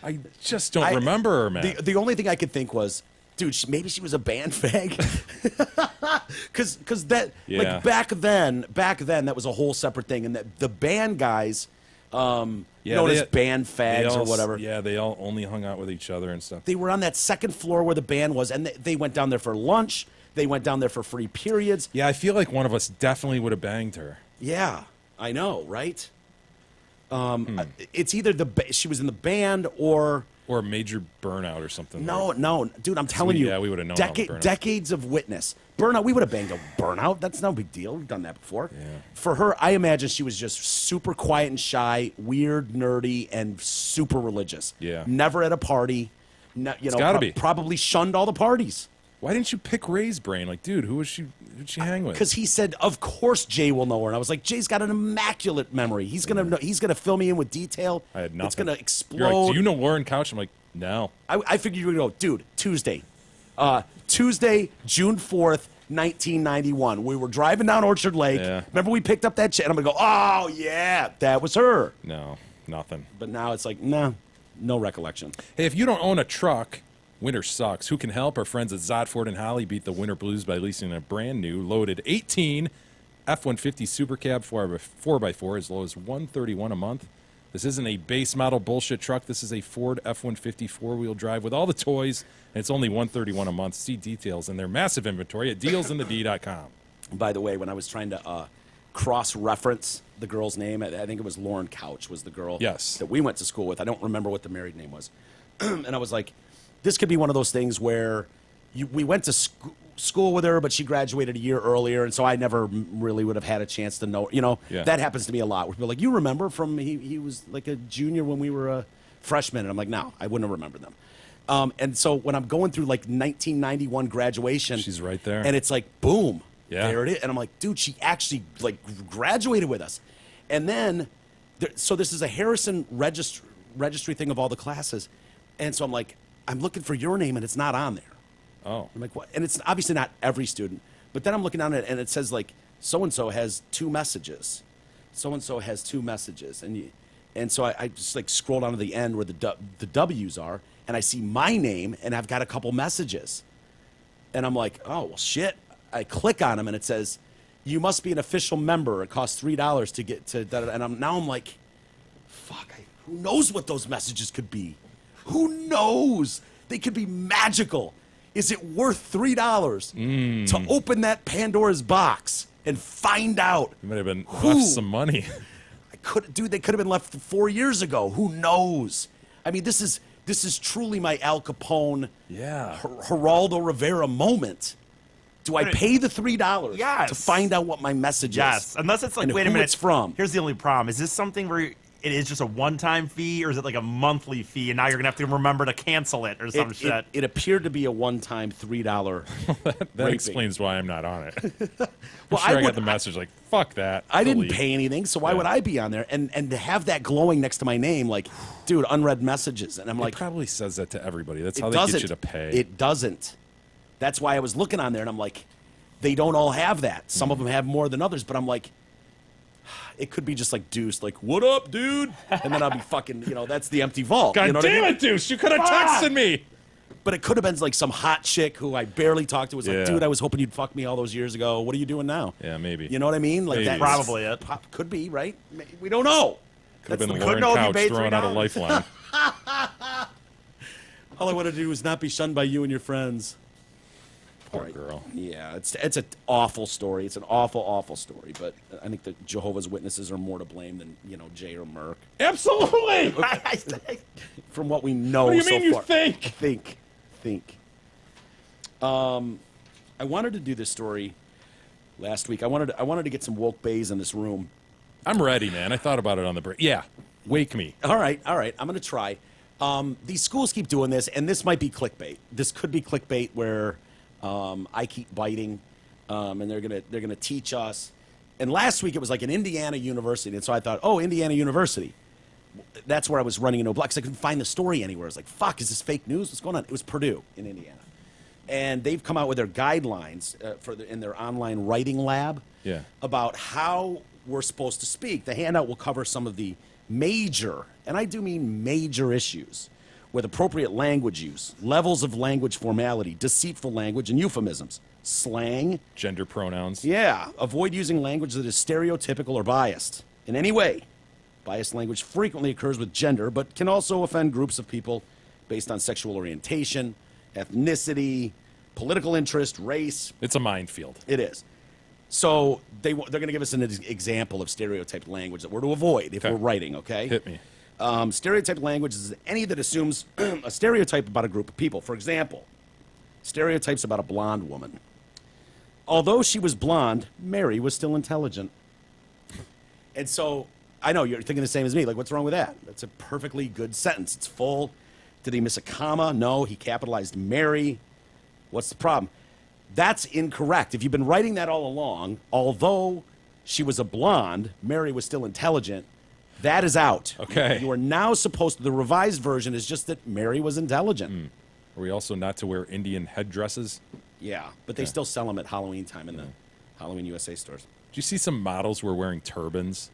I just don't remember her, man. The only thing I could think was, dude, maybe she was a band fag. Because that, Yeah. like, back then, that was a whole separate thing. And that the band guys, known as band they fags all- or whatever, Yeah, they all only hung out with each other and stuff. they were on that second floor where the band was, and they went down there for lunch. They went down there for free periods. Yeah, I feel like one of us definitely would have banged her. Yeah, I know, right? It's either she was in the band or Or a major burnout or something. no, dude. I'm telling you, we would've known about burnout. decades of witness burnout. We would have banged a burnout. That's no big deal. We've done that before. Yeah. For her, I imagine she was just super quiet and shy, weird, nerdy, and super religious. Yeah. Never at a party. gotta be. Probably shunned all the parties. Why didn't you pick Ray's brain? Like, dude, who'd she hang with? Because he said, "Of course, Jay will know her." And I was like, "Jay's got an immaculate memory. He's gonna know, he's gonna fill me in with detail. I had nothing. It's gonna You're explode." like, do you know Lauren Couch? I'm like, no. I figured you were gonna go, dude. Tuesday, June 4th, 1991. We were driving down Orchard Lake. Yeah. Remember we picked up that chick? And I'm gonna go, "Oh yeah, that was her." No, nothing. But now it's like, nah, no recollection. Hey, if you don't own a truck, winter sucks. Who can help? Our friends at Zotford and Holly beat the winter blues by leasing a brand new loaded 18 F-150 Super Cab 4x4 as low as $131 a month. This isn't a base model bullshit truck. This is a Ford F-150 four-wheel drive with all the toys, and it's only $131 a month. See details in their massive inventory at dealsinthed.com. By the way, when I was trying to cross-reference the girl's name, I think it was Lauren Couch was the girl Yes. that we went to school with. I don't remember what the married name was. And I was like, this could be one of those things where we went to school with her, but she graduated a year earlier, and so I never really would have had a chance to know. Yeah. That happens to me a lot. Where people are like, you remember from he was like a junior when we were a freshman, and I'm like, no, I wouldn't have remembered them. And so when I'm going through like 1991 graduation, She's right there. and it's like, boom, Yeah. there it is, and I'm like, dude, she actually like graduated with us, and then so this is a Harrison registry thing of all the classes, and so I'm like, I'm looking for your name, and it's not on there. Oh. I'm like, what? And it's obviously not every student, but then I'm looking down at it, and it says like, so-and-so has 2 messages. So-and-so has 2 messages. And so I just like scroll down to the end where the W's are, and I see my name, and I've got a couple messages. And I'm like, oh, well, shit. I click on them, and it says, You must be an official member. It costs $3 to get to. And I'm like, fuck. Who knows what those messages could be? Who knows? They could be magical. Is it worth $3 to open that Pandora's box and find out? You might have been left some money. They could have been left 4 years ago. Who knows? I mean, this is truly my Al Capone, Geraldo Rivera moment. Do I pay the $3 to find out what my message is? Yes, unless it's like, and wait a who minute. It's from. Here's the only problem. Is this something where it is just a one-time fee, or is it like a monthly fee, and now you're going to have to remember to cancel it or some shit? It appeared to be a one-time $3 That explains why I'm not on it. Well, I got the message like, fuck that. I didn't delete. pay anything, so why would I be on there? And to have that glowing next to my name, like, dude, unread messages. And I'm like, It probably says that to everybody. That's how it they doesn't. get you to pay. It doesn't. That's why I was looking on there, and I'm like, they don't all have that. Some of them have more than others, but I'm like, it could be just like Deuce, like, what up, dude? And then I'll be fucking, that's the empty vault. God you know damn what I mean? it, Deuce! You could have texted me. But it could have been like some hot chick who I barely talked to. Was like, dude, I was hoping you'd fuck me all those years ago. What are you doing now? Yeah, maybe. You know what I mean? Like Maybe. that. Probably it. Could be, right? We don't know. Could have been could Lauren know if you Couch paid throwing out a $3. lifeline. All I want to do is not be shunned by you and your friends. Poor girl. Yeah, it's an awful story. It's an awful, awful story. But I think the Jehovah's Witnesses are more to blame than Jay or Merck. Absolutely. From what we know What do you so mean you far. think? Think. I wanted to do this story last week. I wanted to get some woke bays in this room. I'm ready, man. I thought about it on the break. Yeah, wake me. All right. I'm going to try. These schools keep doing this, and this might be clickbait. This could be clickbait where I keep biting, and they're gonna teach us. And last week it was like an Indiana University, and so I thought, oh, Indiana University. That's where I was running into a block because I couldn't find the story anywhere. I was like, fuck, is this fake news? What's going on? It was Purdue in Indiana. And they've come out with their guidelines in their online writing lab about how we're supposed to speak. The handout will cover some of the major, and I do mean major issues, with appropriate language use, levels of language formality, deceitful language, and euphemisms, slang. Gender pronouns. Yeah. Avoid using language that is stereotypical or biased in any way. Biased language frequently occurs with gender, but can also offend groups of people based on sexual orientation, ethnicity, political interest, race. It's a minefield. It is. So they're going to give us an example of stereotyped language that we're to avoid if we're writing, okay? Hit me. Stereotyped language is any that assumes a stereotype about a group of people. For example, stereotypes about a blonde woman. Although she was blonde, Mary was still intelligent. And so, I know you're thinking the same as me. Like, what's wrong with that? That's a perfectly good sentence. It's full. Did he miss a comma? No, he capitalized Mary. What's the problem? That's incorrect. If you've been writing that all along, although she was a blonde, Mary was still intelligent, that is out. Okay. You are now supposed to, the revised version is just that Mary was intelligent. Are we also not to wear Indian headdresses? Yeah, but they still sell them at Halloween time in the Halloween USA stores. Did you see some models were wearing turbans?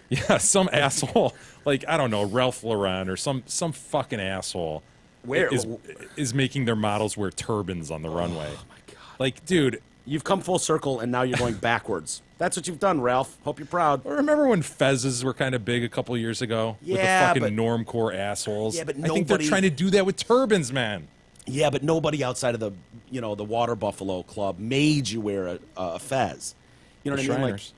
Yeah, some asshole, like, I don't know, Ralph Lauren or some fucking asshole Where? is making their models wear turbans on the runway. Oh, my God. Like, dude. You've come full circle, and now you're going backwards. That's what you've done, Ralph. Hope you're proud. Remember when fezzes were kind of big a couple years ago? Yeah, with the fucking normcore assholes? Yeah, but I think they're nobody- trying to do that with turbans, man. Yeah, but nobody outside of the Water Buffalo Club made you wear a fez. You know what I mean? Shriners.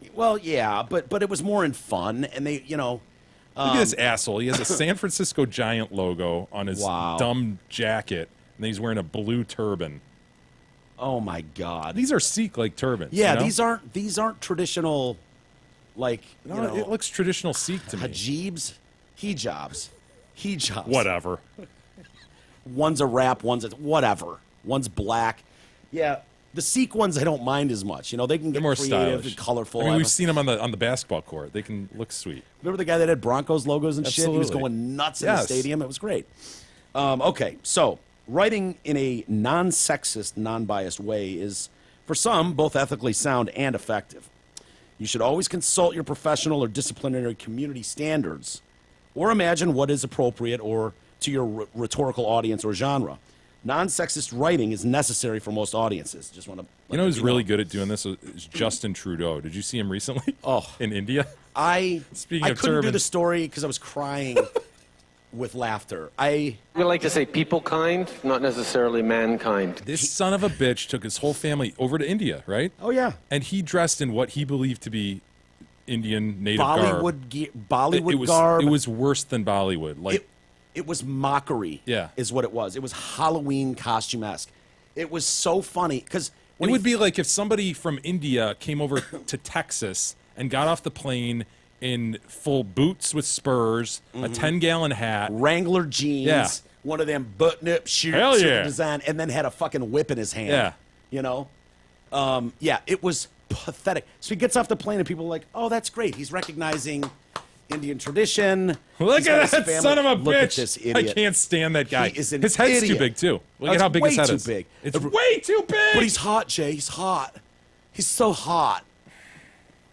Like, well, yeah, but it was more in fun, and they, Look at this asshole. He has a San Francisco Giant logo on his dumb jacket, and he's wearing a blue turban. Oh my God! These are Sikh-like turbans. Yeah, you know? these aren't traditional, like it looks traditional Sikh to me. hijabs. Whatever. One's a wrap, one's whatever. One's black. Yeah, the Sikh ones I don't mind as much. They can They're get more creative stylish, and colorful. I mean, we've seen them on the basketball court. They can look sweet. Remember the guy that had Broncos logos and shit? He was Absolutely. going nuts in the stadium. It was great. Okay, so writing in a non-sexist, non-biased way is, for some, both ethically sound and effective. You should always consult your professional or disciplinary community standards, or imagine what is appropriate or to your rhetorical audience or genre. Non-sexist writing is necessary for most audiences. Just want to. You know who's really good at doing this is Justin Trudeau. Did you see him recently? Oh. In India? Speaking I of couldn't do turban. the story because I was crying with laughter. We like to say people kind, not necessarily mankind. This son of a bitch took his whole family over to India, right? Oh, yeah. And he dressed in what he believed to be Indian native garb. Bollywood garb. It was worse than Bollywood. Like It was mockery. Yeah. Is what it was. It was Halloween costume-esque. It was so funny because it would be like if somebody from India came over to Texas and got off the plane in full boots with spurs, a 10-gallon hat, Wrangler jeans, Yeah. one of them button-up shirts Hell with yeah. the design, and then had a fucking whip in his hand. Yeah. You know? Yeah, it was pathetic. So he gets off the plane and people are like, oh, that's great. He's recognizing Indian tradition. Look He's got at his that family. son of a Look bitch. at this idiot. I can't stand that guy. He is an his head's too idiot. big, too. Look That's at how big way his head too is. big. It's way too big. But he's hot, Jay. He's hot. He's so hot.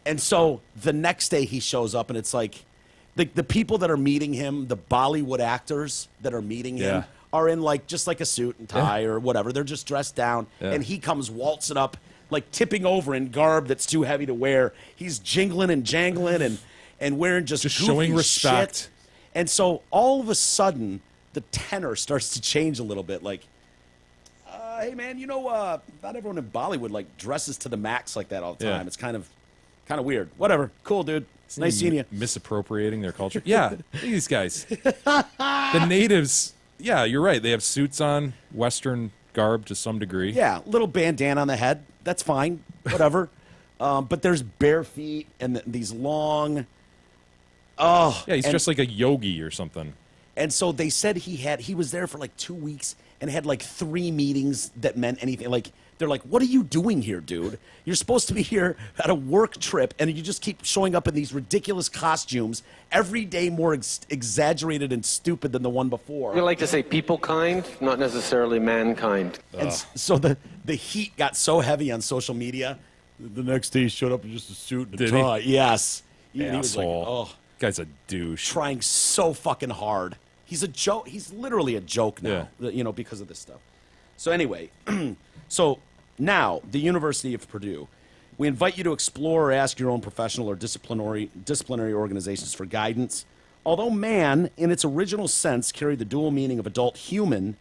And so the next day he shows up and it's like the people that are meeting him, the Bollywood actors that are meeting him Yeah. are in like just like a suit and tie or whatever. They're just dressed down. Yeah. And he comes waltzing up, like tipping over in garb that's too heavy to wear. He's jingling and jangling and wearing just goofy showing respect. shit. And so all of a sudden the tenor starts to change a little bit. Like, hey man, you know, not everyone in Bollywood like dresses to the max like that all the Yeah. time. It's kind of weird. Whatever. Cool, dude. It's nice seeing you. Misappropriating their culture. Yeah, look at these guys. The natives, yeah, you're right. They have suits on, Western garb to some degree. Yeah, little bandana on the head. That's fine. Whatever. But there's bare feet and these long. Oh. Yeah, he's and, just like a yogi or something. And so they said he was there for like 2 weeks and had like 3 meetings that meant anything. Like, they're like, what are you doing here, dude? You're supposed to be here at a work trip, and you just keep showing up in these ridiculous costumes, every day more exaggerated and stupid than the one before. We like to say people kind, not necessarily mankind. And so the heat got so heavy on social media. The next day he showed up in just a suit and a Did he? tie. Yes. He was like, Asshole. oh, Guy's a douche. trying so fucking hard. He's a joke. He's literally a joke now, Yeah. you know, because of this stuff. So anyway, so now the University of Purdue, we invite you to explore or ask your own professional or disciplinary organizations for guidance. Although man, in its original sense, carried the dual meaning of adult human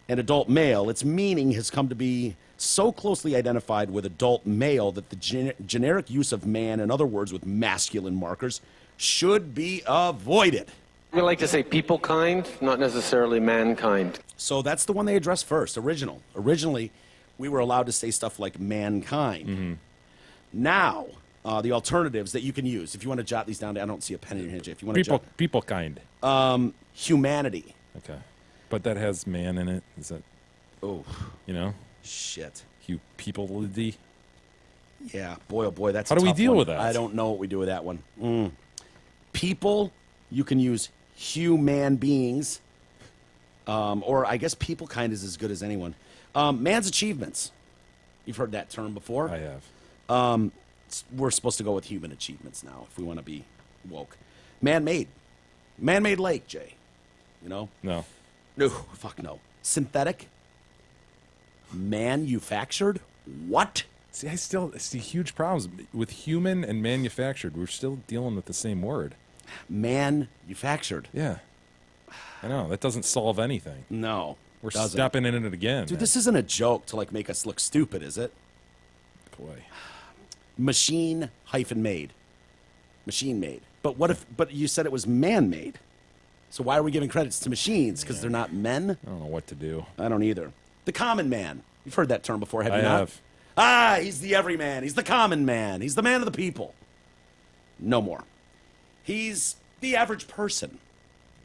and adult male, its meaning has come to be so closely identified with adult male that the generic use of man, in other words, with masculine markers, should be avoided. We like to say people kind, not necessarily mankind. So that's the one they addressed first, Originally, we were allowed to say stuff like mankind. Now, the alternatives that you can use, if you want to jot these down, I don't see a pen in your hand, Jay. If you want to jot, People kind. humanity. Okay. But that has man in it. Is that, Oh, you know? shit. People-ity. Yeah, boy, oh boy, that's How a do we tough deal one. with that? I don't know what we do with that one. People, you can use human beings, or I guess people kind is as good as anyone. Man's achievements. You've heard that term before. I have. We're supposed to go with human achievements now if we want to be woke. Man-made. Man-made lake, Jay. You know? No. No, fuck no. Synthetic. Manufactured. What? See, I still see huge problems with human and manufactured. We're still dealing with the same word. Manufactured. Yeah. I know. That doesn't solve anything. No. We're doesn't. stepping in it again. Dude, man. this isn't a joke to like make us look stupid, is it? Boy. Machine-made. Machine-made. But what if? But you said it was man-made. So why are we giving credits to machines? Because they're not men? I don't know what to do. I don't either. The common man. You've heard that term before, have you I not? have. Ah, he's the everyman. He's the common man. He's the man of the people. No more. He's the average person.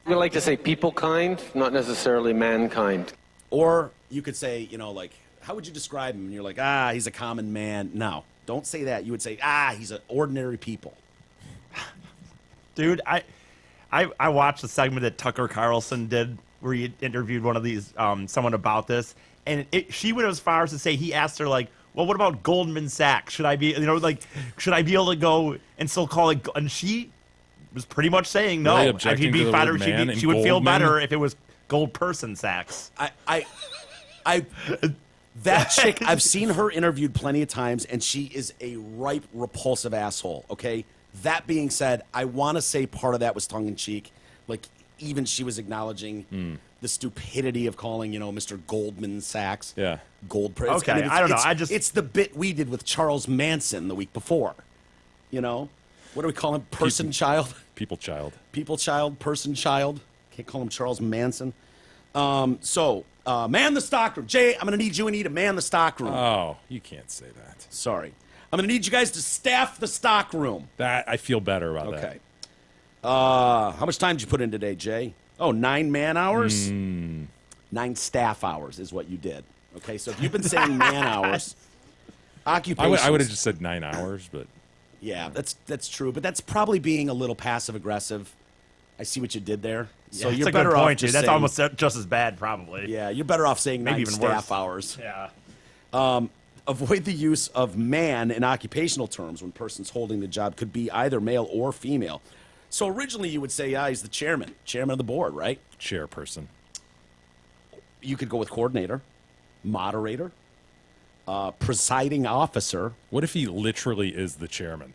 We like to say people kind, not necessarily mankind. Or you could say, you know, like, how would you describe him? And you're like, ah, he's a common man. No, don't say that. You would say, ah, he's an ordinary people. Dude, I watched the segment that Tucker Carlson did where he interviewed one of these someone about this, and she went as far as to say he asked her like, well, what about Goldman Sachs? Should I be, you know, like, should I be able to go and still call it? And she was pretty much saying no. Really objecting She'd be to the better. word man and She would feel Goldman? better if it was Gold Person Sachs. I That chick, I've seen her interviewed plenty of times, and she is a ripe, repulsive asshole, okay? That being said, I want to say part of that was tongue-in-cheek. Like, even she was acknowledging the stupidity of calling, Mr. Goldman Sachs. Yeah. Gold. Okay, I don't know. It's the bit we did with Charles Manson the week before. What do we call him? Person-child? People-child. People-child, person-child. Can't call him Charles Manson. Man the stockroom. Jay, I'm going to need you and E to man the stockroom. Oh, you can't say that. Sorry. I'm going to need you guys to staff the stockroom. That I feel better about that. Okay. How much time did you put in today, Jay? Oh, 9 man hours? 9 staff hours is what you did. Okay, so if you've been saying man hours, occupations. I would have just said 9 hours, but yeah, that's true. But that's probably being a little passive aggressive. I see what you did there. So Yeah, you're that's a better good off point, just That's saying, almost just as bad, probably. Yeah, you're better off saying Maybe 9 even staff worse. hours. Yeah. Avoid the use of man in occupational terms when persons holding the job could be either male or female. So originally you would say, he's the chairman of the board, right? chairperson. You could go with coordinator, moderator, presiding officer. What if he literally is the chairman?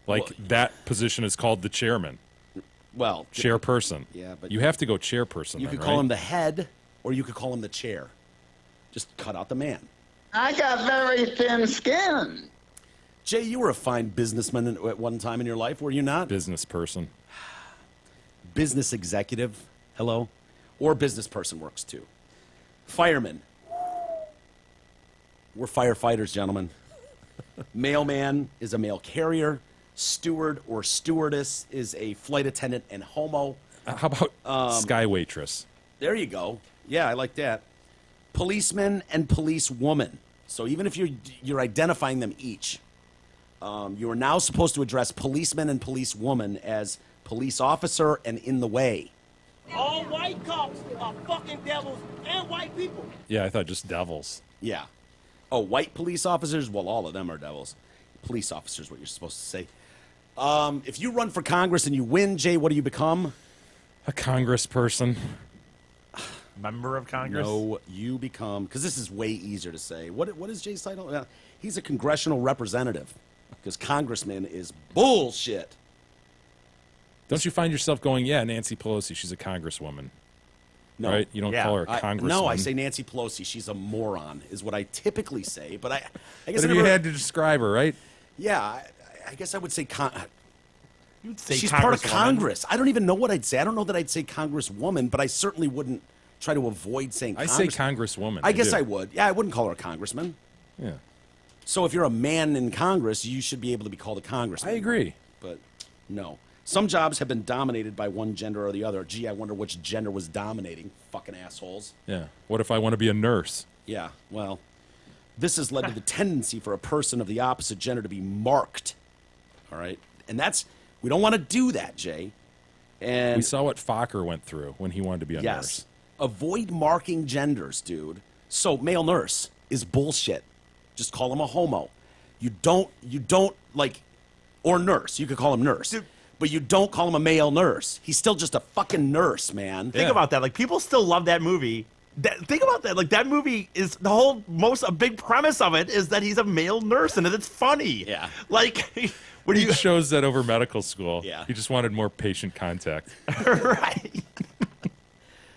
Like, Well, that position is called the chairman. Well, Chairperson. Yeah, but you have to go chairperson. you then, could call right? him the head, or you could call him the chair. Just cut out the man. I got very thin skin. Jay, you were a fine businessman at one time in your life, were you not? business person. Business executive, hello? Or business person works too. Fireman. We're firefighters, gentlemen. Mailman is a mail carrier. Steward or stewardess is a flight attendant and homo. How about sky waitress? There you go. Yeah, I like that. Policeman and policewoman. So even if you're identifying them each, you are now supposed to address policeman and policewoman as police officer and in the way. All white cops are fucking devils and white people. Yeah, I thought just devils. Yeah. Oh, white police officers? Well, all of them are devils. Police officers, what you're supposed to say. If you run for Congress and you win, Jay, what do you become? A congressperson. Member of Congress? No, you become, because this is way easier to say. What is Jay's title? He's a congressional representative, because congressman is bullshit. Don't you find yourself going, yeah, Nancy Pelosi, she's a congresswoman. No. Right? You don't Yeah. call her a congresswoman. No, I say Nancy Pelosi. She's a moron, is what I typically say. But I guess But if you had to describe her, right? yeah, I guess I would say You'd say she's part of Congresswoman. Congress. I don't even know what I'd say. I don't know that I'd say congresswoman, but I certainly wouldn't try to avoid saying I Congress. say congresswoman. I guess do. I would. Yeah, I wouldn't call her a congressman. Yeah. So if you're a man in Congress, you should be able to be called a congressman. I agree. But no. Some jobs have been dominated by one gender or the other. Gee, I wonder which gender was dominating. Fucking assholes. Yeah. What if I want to be a nurse? Yeah, well, this has led to the tendency for a person of the opposite gender to be marked. All right? And we don't want to do that, Jay. And We saw what Fokker went through when he wanted to be a yes, nurse. avoid marking genders, dude. So male nurse is bullshit. Just call him a homo. You don't like, or nurse. You could call him nurse. Dude. But you don't call him a male nurse. He's still just a fucking nurse, man. Think about that. Like, people still love that movie. Think about that. Like, that movie is a big premise of it is that he's a male nurse and that it's funny. Yeah. Like, when He you chose that over medical school. Yeah. He just wanted more patient contact. right.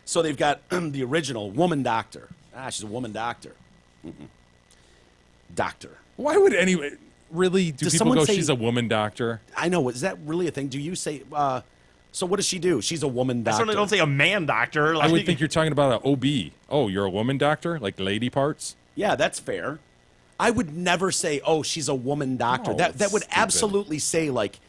So they've got the original woman doctor. She's a woman doctor. Doctor. Why would anyone really do Does people someone go, say- she's a woman doctor? I know. Is that really a thing? Do you say? So what does she do? She's a woman I doctor. certainly don't say a man doctor. I Like, would think you're talking about an OB. Oh, you're a woman doctor? Like lady parts? Yeah, that's fair. I would never say, "Oh, she's a woman doctor." No, that that's would stupid. absolutely say like,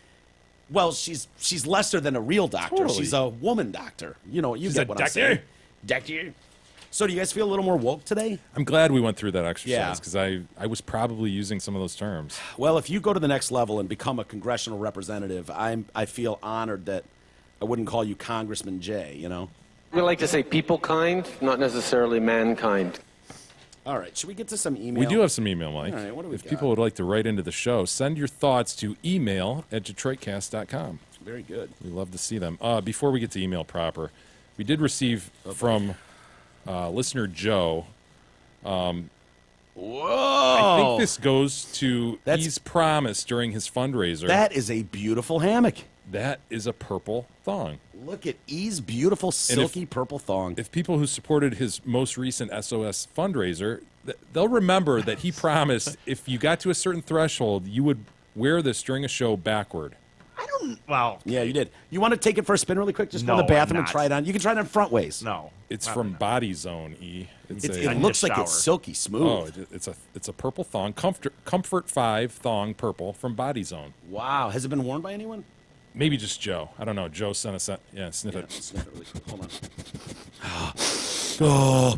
"Well, she's lesser than a real doctor. Totally. She's a woman doctor." You know, you She's get a what I'm doctor. saying. Doctor. So do you guys feel a little more woke today? I'm glad we went through that exercise Yeah. because I was probably using some of those terms. Well, if you go to the next level and become a congressional representative, I feel honored that I wouldn't call you Congressman Jay. You know. We like to say people kind, not necessarily mankind. All right, should we get to some email? We do have some email, Mike. All right, what do we if got? people would like to write into the show, send your thoughts to email@detroitcast.com. Very good. We love to see them. Before we get to email proper, we did receive from listener Joe. Whoa! I think this goes to his promise during his fundraiser. That is a beautiful hammock. That is a purple thong. Look at E's beautiful silky purple thong. If people who supported his most recent SOS fundraiser, they'll remember that he promised if you got to a certain threshold, you would wear this during a show backward. I don't. Well, yeah, you did. You want to take it for a spin really quick? Just go No, to the bathroom I'm and not. try it on. You can try it on front ways. No. It's from Body Zone, E. It looks like it's silky smooth. Oh, it's a purple thong, Comfort 5 thong purple from Body Zone. Wow. Has it been worn by anyone? Maybe just Joe. I don't know. Joe sent us that. Yeah, sniff it. Sniff it really quick. Hold on. Oh.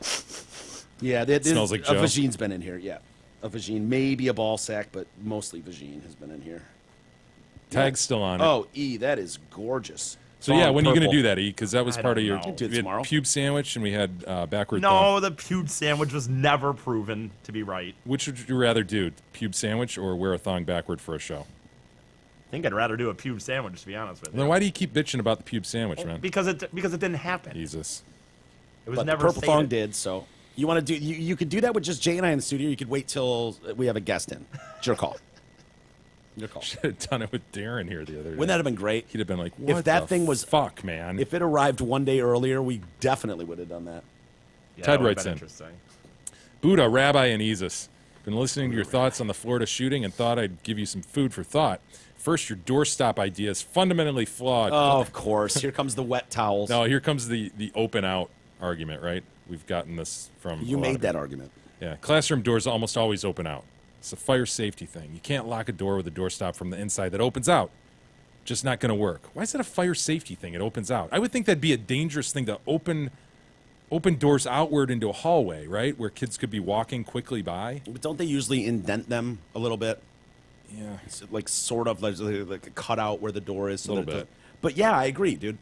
Yeah, Smells like a Joe. vagine's been in here. Yeah, a vagine, maybe a ball sack, but mostly vagine has been in here. Tag's still on it. Oh, E, that is gorgeous. So yeah, Thong when are you going purple. to do that, E? Because that was I part of don't your know. Do it we had tomorrow. pube sandwich and we had backward No, thong. the pube sandwich was never proven to be right. Which would you rather do, pube sandwich or wear a thong backward for a show? I think I'd rather do a pube sandwich, to be honest with you. Then why do you keep bitching about the pube sandwich, man? Because it didn't happen. Jesus. It was But the never purple stated. thong did. So you want to do? You could do that with just Jay and I in the studio. You could wait till we have a guest in. It's your call. Your call. Should have done it with Darren here the other day. Wouldn't that have been great? He'd have been like, what If that the thing was fuck, man. If it arrived one day earlier, we definitely would have done that. Yeah, Ted that would've writes been in. Interesting. Buddha, Rabbi, and Isis. Been listening to your thoughts on the Florida shooting and thought I'd give you some food for thought. First, your doorstop idea is fundamentally flawed. Oh, of course. Here comes the wet towels. No, here comes the open out argument, right? We've gotten this from You a lot made of that people. argument. Yeah, classroom doors almost always open out. It's a fire safety thing. You can't lock a door with a doorstop from the inside that opens out. Just not going to work. Why is it a fire safety thing? It opens out. I would think that'd be a dangerous thing to open doors outward into a hallway, right, where kids could be walking quickly by. But don't they usually indent them a little bit? Yeah, It's like sort of like a cutout where the door is. So A little that bit. But yeah, I agree, dude.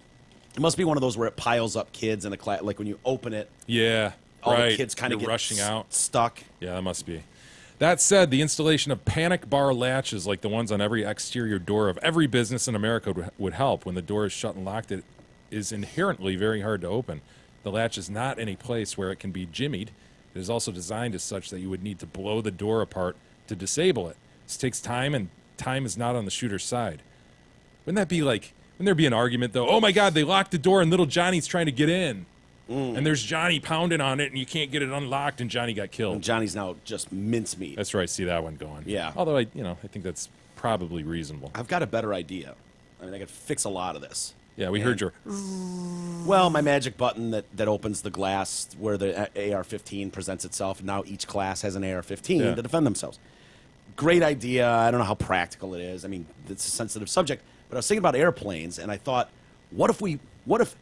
It must be one of those where it piles up kids in a class. Like when you open it, yeah, all right. the kids kind of You're get rushing out. stuck. Yeah, that must be. That said, the installation of panic bar latches like the ones on every exterior door of every business in America would help. When the door is shut and locked, it is inherently very hard to open. The latch is not in a place where it can be jimmied. It is also designed as such that you would need to blow the door apart to disable it. This takes time, and time is not on the shooter's side. Wouldn't there be an argument, though? Oh, my God, they locked the door, and little Johnny's trying to get in. And there's Johnny pounding on it, and you can't get it unlocked, and Johnny got killed. And Johnny's now just mincemeat. That's where I see that one going. Yeah. Although I think that's probably reasonable. I've got a better idea. I mean, I could fix a lot of this. Yeah, we heard your. Well, my magic button that opens the glass where the AR-15 presents itself. And now each class has an AR-15 Yeah. to defend themselves. Great idea. I don't know how practical it is. I mean, it's a sensitive subject. But I was thinking about airplanes, and I thought, what if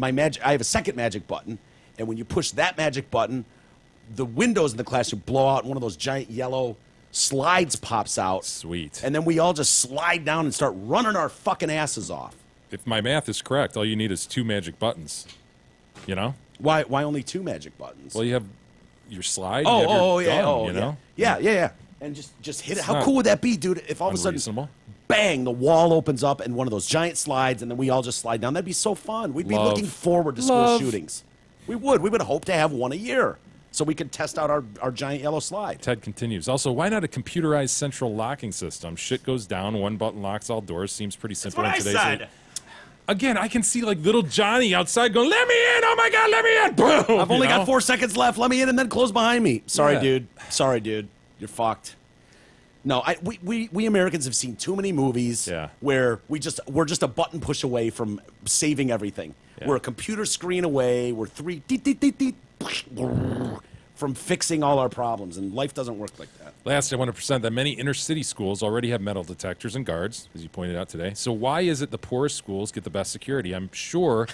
I have a second magic button, and when you push that magic button, the windows in the classroom blow out, and one of those giant yellow slides pops out. Sweet. And then we all just slide down and start running our fucking asses off. If my math is correct, all you need is 2 magic buttons. You know? Why only 2 magic buttons? Well, you have your slide. You have your gun, you know? Yeah. And just hit it. It's How not cool would that be, dude? If all of a sudden, Unreasonable. bang, the wall opens up and one of those giant slides, and then we all just slide down. That'd be so fun. We'd be Love. looking forward to school shootings. We would. We would hope to have one a year so we could test out our giant yellow slide. Ted continues. Also, why not a computerized central locking system? Shit goes down, one button locks all doors. Seems pretty simple That's in what I today's said. Again, I can see like little Johnny outside going, "Let me in! Oh my God, let me in!" Boom! I've only You know? got 4 seconds left. Let me in and then close behind me. Sorry, Yeah. dude. You're fucked. No, we Americans have seen too many movies where we're just a button push away from saving everything. Yeah. We're a computer screen away. We're 3 from fixing all our problems, and life doesn't work like that. Last, I want to present that many inner city schools already have metal detectors and guards, as you pointed out today. So why is it the poorest schools get the best security? I'm sure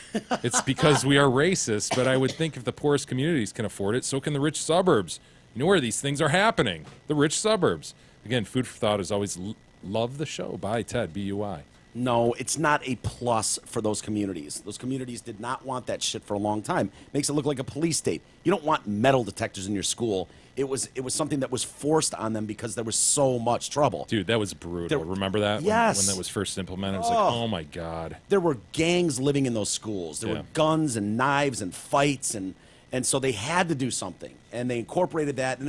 it's because we are racist, but I would think if the poorest communities can afford it, so can the rich suburbs. You know where these things are happening? The rich suburbs. Again, food for thought is always love the show. Bye, Ted, B-U-I. No, it's not a plus for those communities. Those communities did not want that shit for a long time. Makes it look like a police state. You don't want metal detectors in your school. It was something that was forced on them because there was so much trouble. Dude, that was brutal. Remember that? Yes. When that was first implemented? It was like, oh my God. There were gangs living in those schools. There were guns and knives and fights, and And so they had to do something, and they incorporated that, and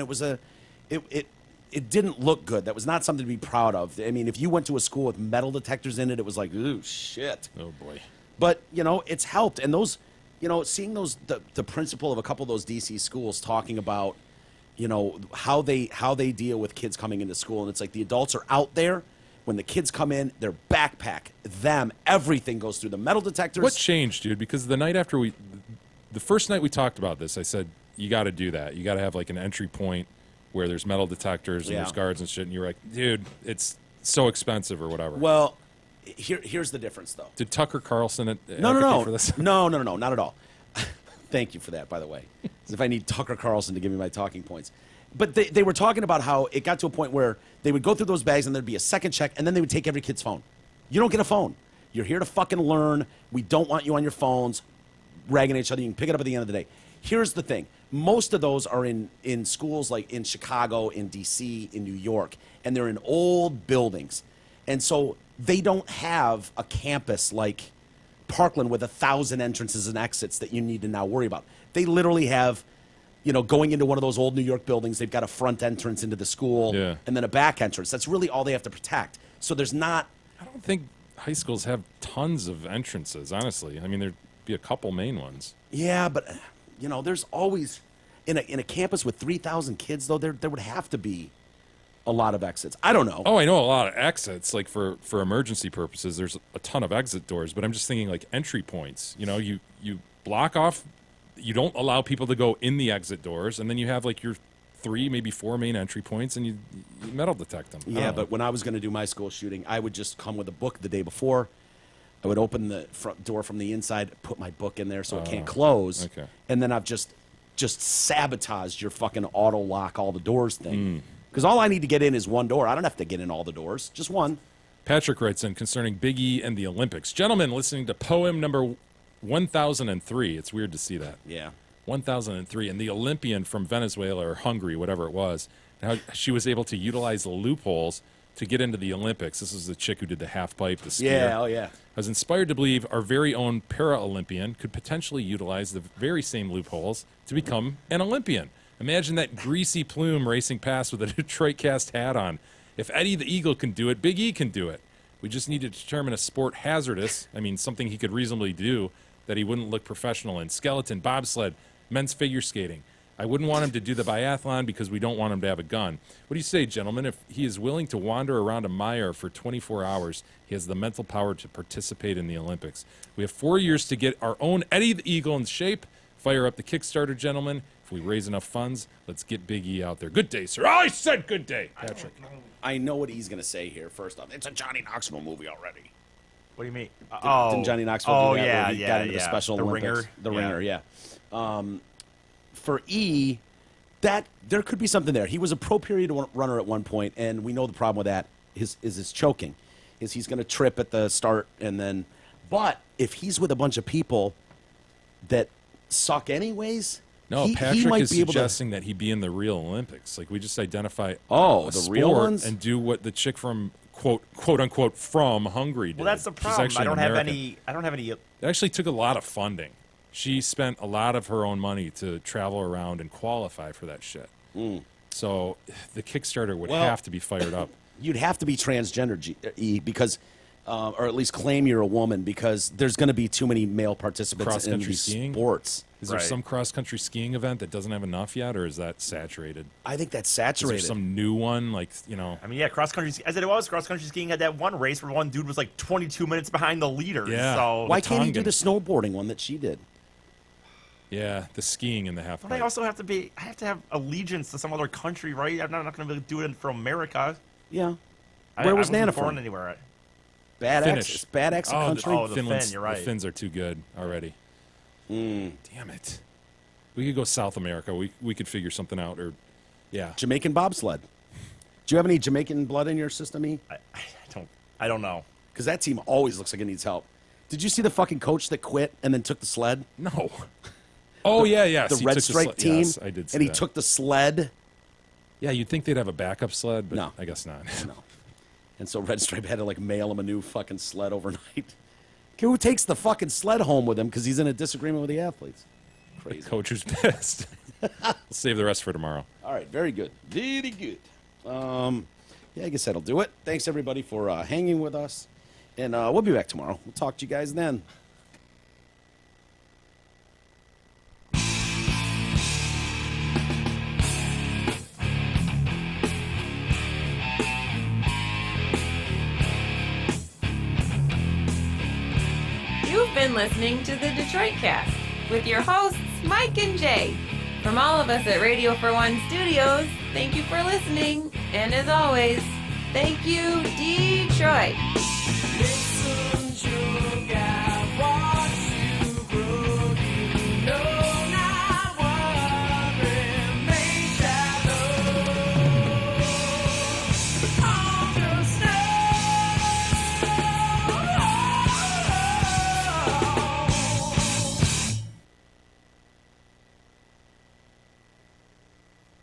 it didn't look good. That was not something to be proud of. I mean, if you went to a school with metal detectors in it, it was like, ooh, shit. Oh, boy. But, it's helped. And those, seeing the principal of a couple of those D.C. schools talking about, how they deal with kids coming into school. And it's like the adults are out there. When the kids come in, their backpack, everything goes through the metal detectors. What changed, dude? Because the first night we talked about this, I said, you got to do that. You got to have like an entry point where there's metal detectors and there's guards and shit. And you were like, dude, it's so expensive or whatever. Well, here's the difference, though. Did Tucker Carlson advocate for this? No, not at all. Thank you for that, by the way. As if I need Tucker Carlson to give me my talking points. But they were talking about how it got to a point where they would go through those bags and there'd be a second check, and then they would take every kid's phone. You don't get a phone. You're here to fucking learn. We don't want you on your phones ragging at each other. You can pick it up at the end of the day. Here's the thing. Most of those are in schools like in Chicago, in D.C., in New York, and they're in old buildings. And so they don't have a campus like Parkland with 1,000 entrances and exits that you need to now worry about. They literally have, going into one of those old New York buildings, they've got a front entrance into the school and then a back entrance. That's really all they have to protect. So there's not... I don't think high schools have tons of entrances, honestly. I mean, there'd be a couple main ones. Yeah, but, there's always... In a campus with 3,000 kids, though, there would have to be a lot of exits. I don't know. Oh, I know a lot of exits. Like for emergency purposes, there's a ton of exit doors. But I'm just thinking like entry points. You block off. You don't allow people to go in the exit doors, and then you have like your 3, maybe 4 main entry points, and you metal detect them. Yeah, but when I was going to do my school shooting, I would just come with a book the day before. I would open the front door from the inside, put my book in there so it can't close, and then I've just sabotaged your fucking auto lock all the doors thing. Because all I need to get in is one door. I don't have to get in all the doors, just one. Patrick writes in concerning Big E and the Olympics. Gentlemen, listening to poem number 1003. It's weird to see that. Yeah. 1003. And the Olympian from Venezuela or Hungary, whatever it was, how she was able to utilize the loopholes to get into the Olympics. This is the chick who did the half pipe, the skier. Yeah, oh yeah. I was inspired to believe our very own para-Olympian could potentially utilize the very same loopholes to become an Olympian. Imagine that greasy plume racing past with a Detroit cast hat on. If Eddie the Eagle can do it, Big E can do it. We just need to determine a sport hazardous, something he could reasonably do that he wouldn't look professional in. Skeleton, bobsled, men's figure skating. I wouldn't want him to do the biathlon because we don't want him to have a gun. What do you say, gentlemen? If he is willing to wander around a mire for 24 hours, he has the mental power to participate in the Olympics. We have 4 years to get our own Eddie the Eagle in shape. Fire up the Kickstarter, gentlemen. If we raise enough funds, let's get Big E out there. Good day, sir. Oh, I said good day, Patrick. I know what he's going to say here. First off, it's a Johnny Knoxville movie already. What do you mean? Didn't Johnny Knoxville do that? Yeah, where he got into the Special Olympics? The Ringer, yeah. For E, that there could be something there. He was a pro period runner at one point, and we know the problem with that is his choking. He's going to trip at the start, and then. But if he's with a bunch of people that suck anyways. No, Patrick might is be able suggesting that he be in the real Olympics. Like we just identify the sport real ones and do what the chick from quote unquote from Hungary did. Well, that's the problem. I don't have any. It actually took a lot of funding. She spent a lot of her own money to travel around and qualify for that shit. So the Kickstarter would have to be fired up. You'd have to be transgender, E, because, or at least claim you're a woman, because there's going to be too many male participants in these sports. Is there some cross-country skiing event that doesn't have enough yet, or is that saturated? I think that's saturated. Is there some new one, cross-country, as it was, cross-country skiing had that one race where one dude was like 22 minutes behind the leader. Yeah. So why can't he do the snowboarding one that she did? Yeah, the skiing in the half pipe. But I also have to have allegiance to some other country, right? I'm not going to do it for America. Yeah. Where was Nana from? Born anywhere. Bad Finnish. Bad exit country? The Finn, you're right. The Finns are too good already. Damn it. We could go South America. We could figure something out. Jamaican bobsled. Do you have any Jamaican blood in your system, E? I don't know. Because that team always looks like it needs help. Did you see the fucking coach that quit and then took the sled? No. Oh, yeah. The Red Stripe team. Yes, I did see and he that. took the sled. Yeah, you'd think they'd have a backup sled, but No. I guess not. No. And so Red Stripe had to mail him a new fucking sled overnight. Who takes the fucking sled home with him because he's in a disagreement with the athletes? Crazy. The coach who's pissed. We'll save the rest for tomorrow. All right, very good. Very good. Yeah, I guess that'll do it. Thanks, everybody, for hanging with us. And we'll be back tomorrow. We'll talk to you guys then. You've been listening to the Detroit Cast with your hosts, Mike and Jay. From all of us at Radio for One Studios, thank you for listening. And as always, thank you, Detroit.